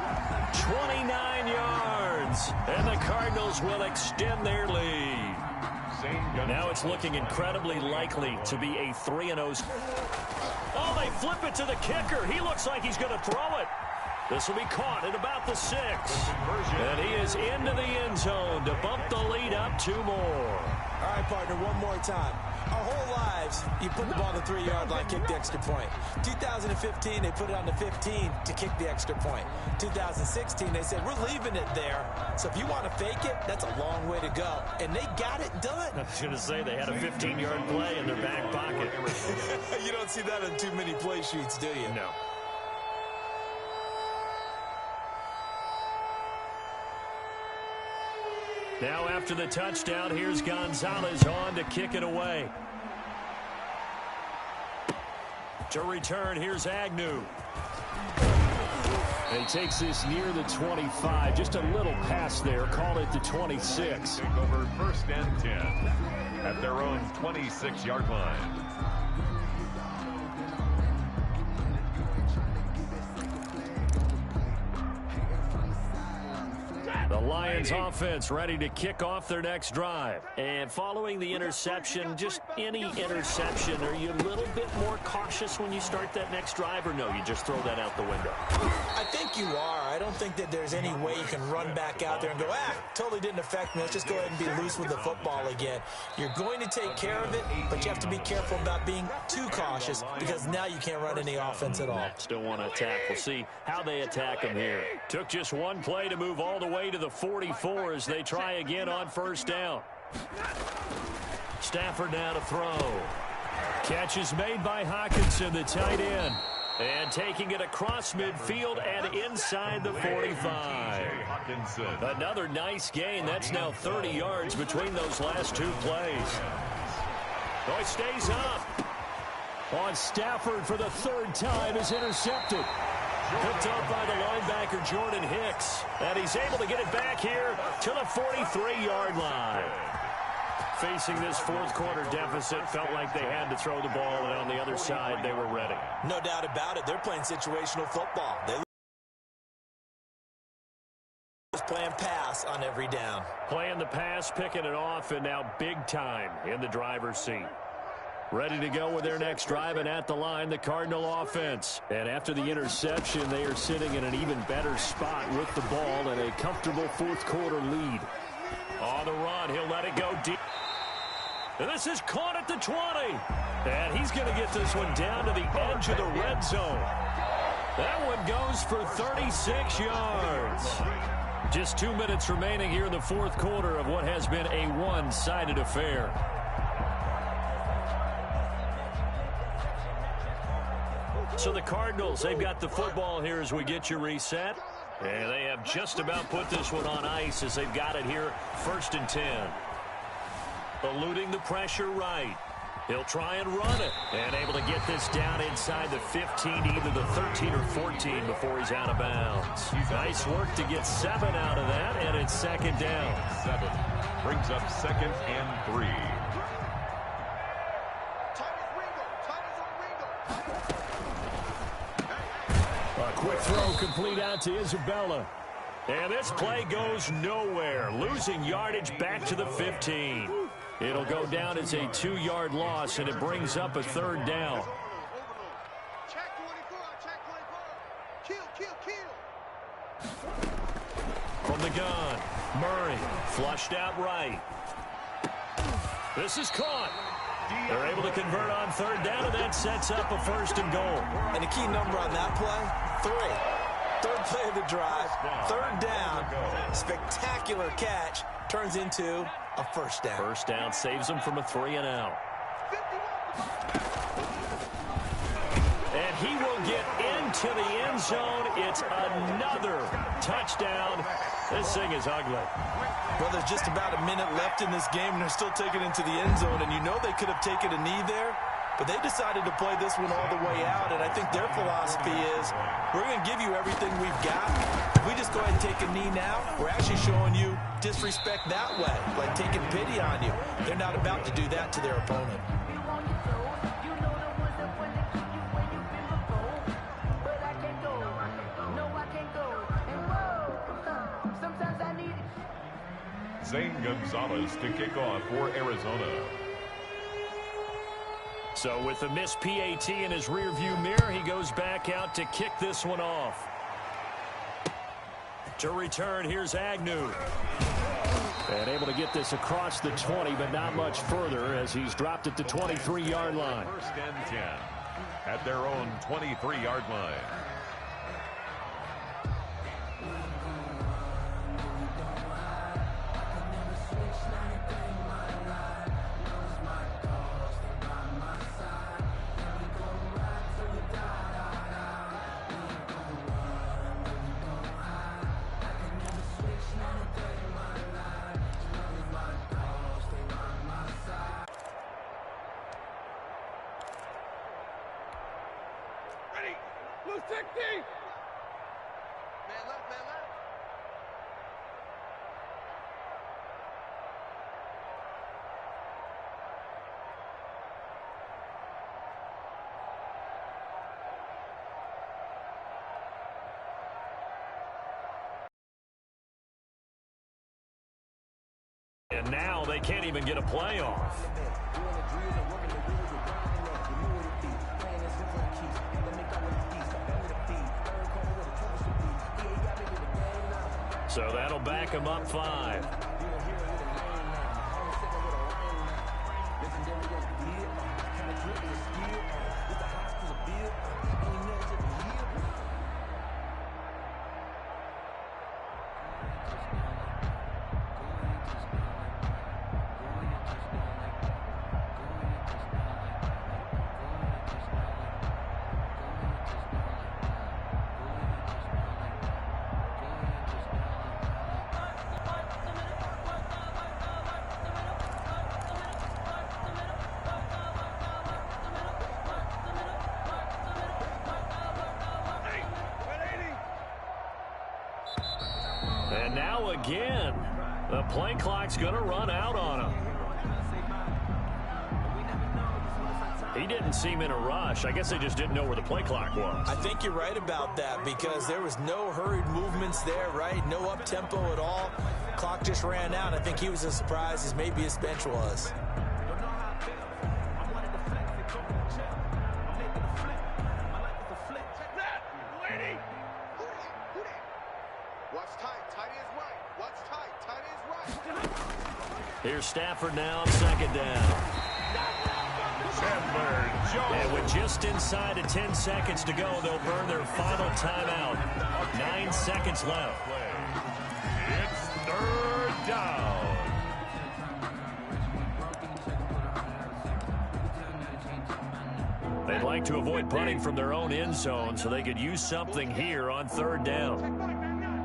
Speaker 19: 29 yards. And the Cardinals will extend their lead. Now it's looking incredibly likely to be a 3-0. Oh, they flip it to the kicker. He looks like he's going to throw it. This will be caught at about the 6. And he is into the end zone to bump the lead up 2 more.
Speaker 20: All right, partner, one more time. Our whole lives, you put the ball on the 3-yard line, kick the extra point. 2015, they put it on the 15 to kick the extra point. 2016, they said, we're leaving it there. So if you want to fake it, that's a long way to go. And they got it done.
Speaker 19: I was going to say they had a 15-yard play in their back pocket.
Speaker 20: You don't see that on too many play sheets, do you?
Speaker 19: No. Now after the touchdown, here's Gonzalez on to kick it away. To return, here's Agnew. He takes this near the 25, just a little pass there, call it the 26.
Speaker 21: Take over 1st and 10 at their own 26-yard line.
Speaker 19: The Lions offense ready to kick off their next drive. And following the interception, just any interception, are you a little bit more cautious when you start that next drive, or no, you just throw that out the window?
Speaker 20: I think you are. I don't think that there's any way you can run back out there and go, totally didn't affect me. Let's just go ahead and be loose with the football again. You're going to take care of it, but you have to be careful about being too cautious because now you can't run any offense at all.
Speaker 19: Still want to attack. We'll see how they attack them here. Took just one play to move all the way to the 44 as they try again on 1st down. Stafford now to throw. Catch is made by Hawkinson, the tight end. And taking it across midfield and inside the 45. Another nice gain. That's now 30 yards between those last 2 plays. Oh, he stays up. On Stafford for the 3rd time is intercepted. Picked up by the linebacker, Jordan Hicks. And he's able to get it back here to the 43-yard line. Facing this 4th quarter deficit, felt like they had to throw the ball, and on the other side, they were ready.
Speaker 20: No doubt about it. They're playing situational football. They're playing pass on every down.
Speaker 19: Playing the pass, picking it off, and now big time in the driver's seat. Ready to go with their next drive, and at the line, the Cardinal offense. And after the interception, they are sitting in an even better spot with the ball and a comfortable 4th quarter lead. On the run, he'll let it go deep. And this is caught at the 20. And he's going to get this one down to the edge of the red zone. That one goes for 36 yards. Just 2 minutes remaining here in the 4th quarter of what has been a one-sided affair. So the Cardinals, they've got the football here as we get you reset. And they have just about put this one on ice as they've got it here, 1st and 10. Eluding the pressure right. He'll try and run it. And able to get this down inside the 15 to either the 13 or 14 before he's out of bounds. Nice work to get 7 out of that, and it's 2nd down.
Speaker 21: 7 brings up 2nd and 3.
Speaker 19: A quick throw complete out to Isabella. And this play goes nowhere. Losing yardage back to the 15. It'll go down as a 2-yard loss, and it brings up a 3rd down. From the gun, Murray flushed out right. This is caught. They're able to convert on 3rd down, and that sets up a 1st and goal.
Speaker 20: And the key number on that play, 3. 3rd play of the drive, 3rd down, spectacular catch, turns into a 1st down.
Speaker 19: 1st down saves them from a 3-and-out. And he will get into the end zone. It's another touchdown. This thing is ugly.
Speaker 20: Well, there's just about a minute left in this game, and they're still taking it into the end zone. And you know they could have taken a knee there, but they decided to play this one all the way out. And I think their philosophy is, we're going to give you everything we've got. If we just go ahead and take a knee now, we're actually showing you disrespect that way, like taking pity on you. They're not about to do that to their opponent.
Speaker 21: Zane Gonzalez to kick off for Arizona.
Speaker 19: So with the missed PAT in his rearview mirror, he goes back out to kick this one off. To return, here's Agnew. And able to get this across the 20, but not much further as he's dropped at the 23-yard line.
Speaker 21: 1st and 10 at their own 23-yard line.
Speaker 19: And now they can't even get a playoff. So that'll back him up 5. And now again, the play clock's going to run out on him. He didn't seem in a rush. I guess they just didn't know where the play clock was.
Speaker 20: I think you're right about that because there was no hurried movements there, right? No up-tempo at all. Clock just ran out. I think he was as surprised as maybe his bench was.
Speaker 19: Here's Stafford now, 2nd down. And with just inside of 10 seconds to go, they'll burn their final timeout. 9 seconds left.
Speaker 21: It's 3rd down.
Speaker 19: They'd like to avoid punting from their own end zone so they could use something here on 3rd down.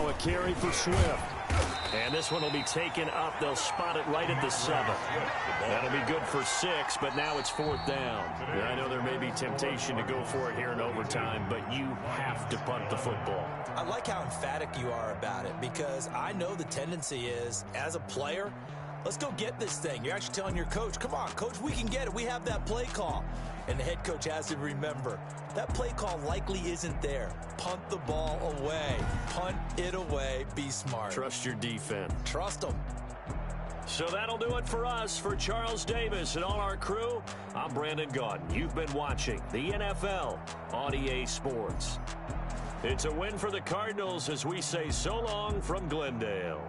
Speaker 19: Now a carry for Swift. And this one will be taken up. They'll spot it right at the 7. That'll be good for 6, but now it's 4th down. Yeah, I know there may be temptation to go for it here in overtime, but you have to punt the football.
Speaker 20: I like how emphatic you are about it, because I know the tendency is, as a player, let's go get this thing. You're actually telling your coach, come on, coach, we can get it. We have that play call. And the head coach has to remember, that play call likely isn't there. Punt the ball away. Punt it away. Be smart.
Speaker 19: Trust your defense.
Speaker 20: Trust them.
Speaker 19: So that'll do it for us. For Charles Davis and all our crew, I'm Brandon Gaudin. You've been watching the NFL on EA Sports. It's a win for the Cardinals as we say so long from Glendale.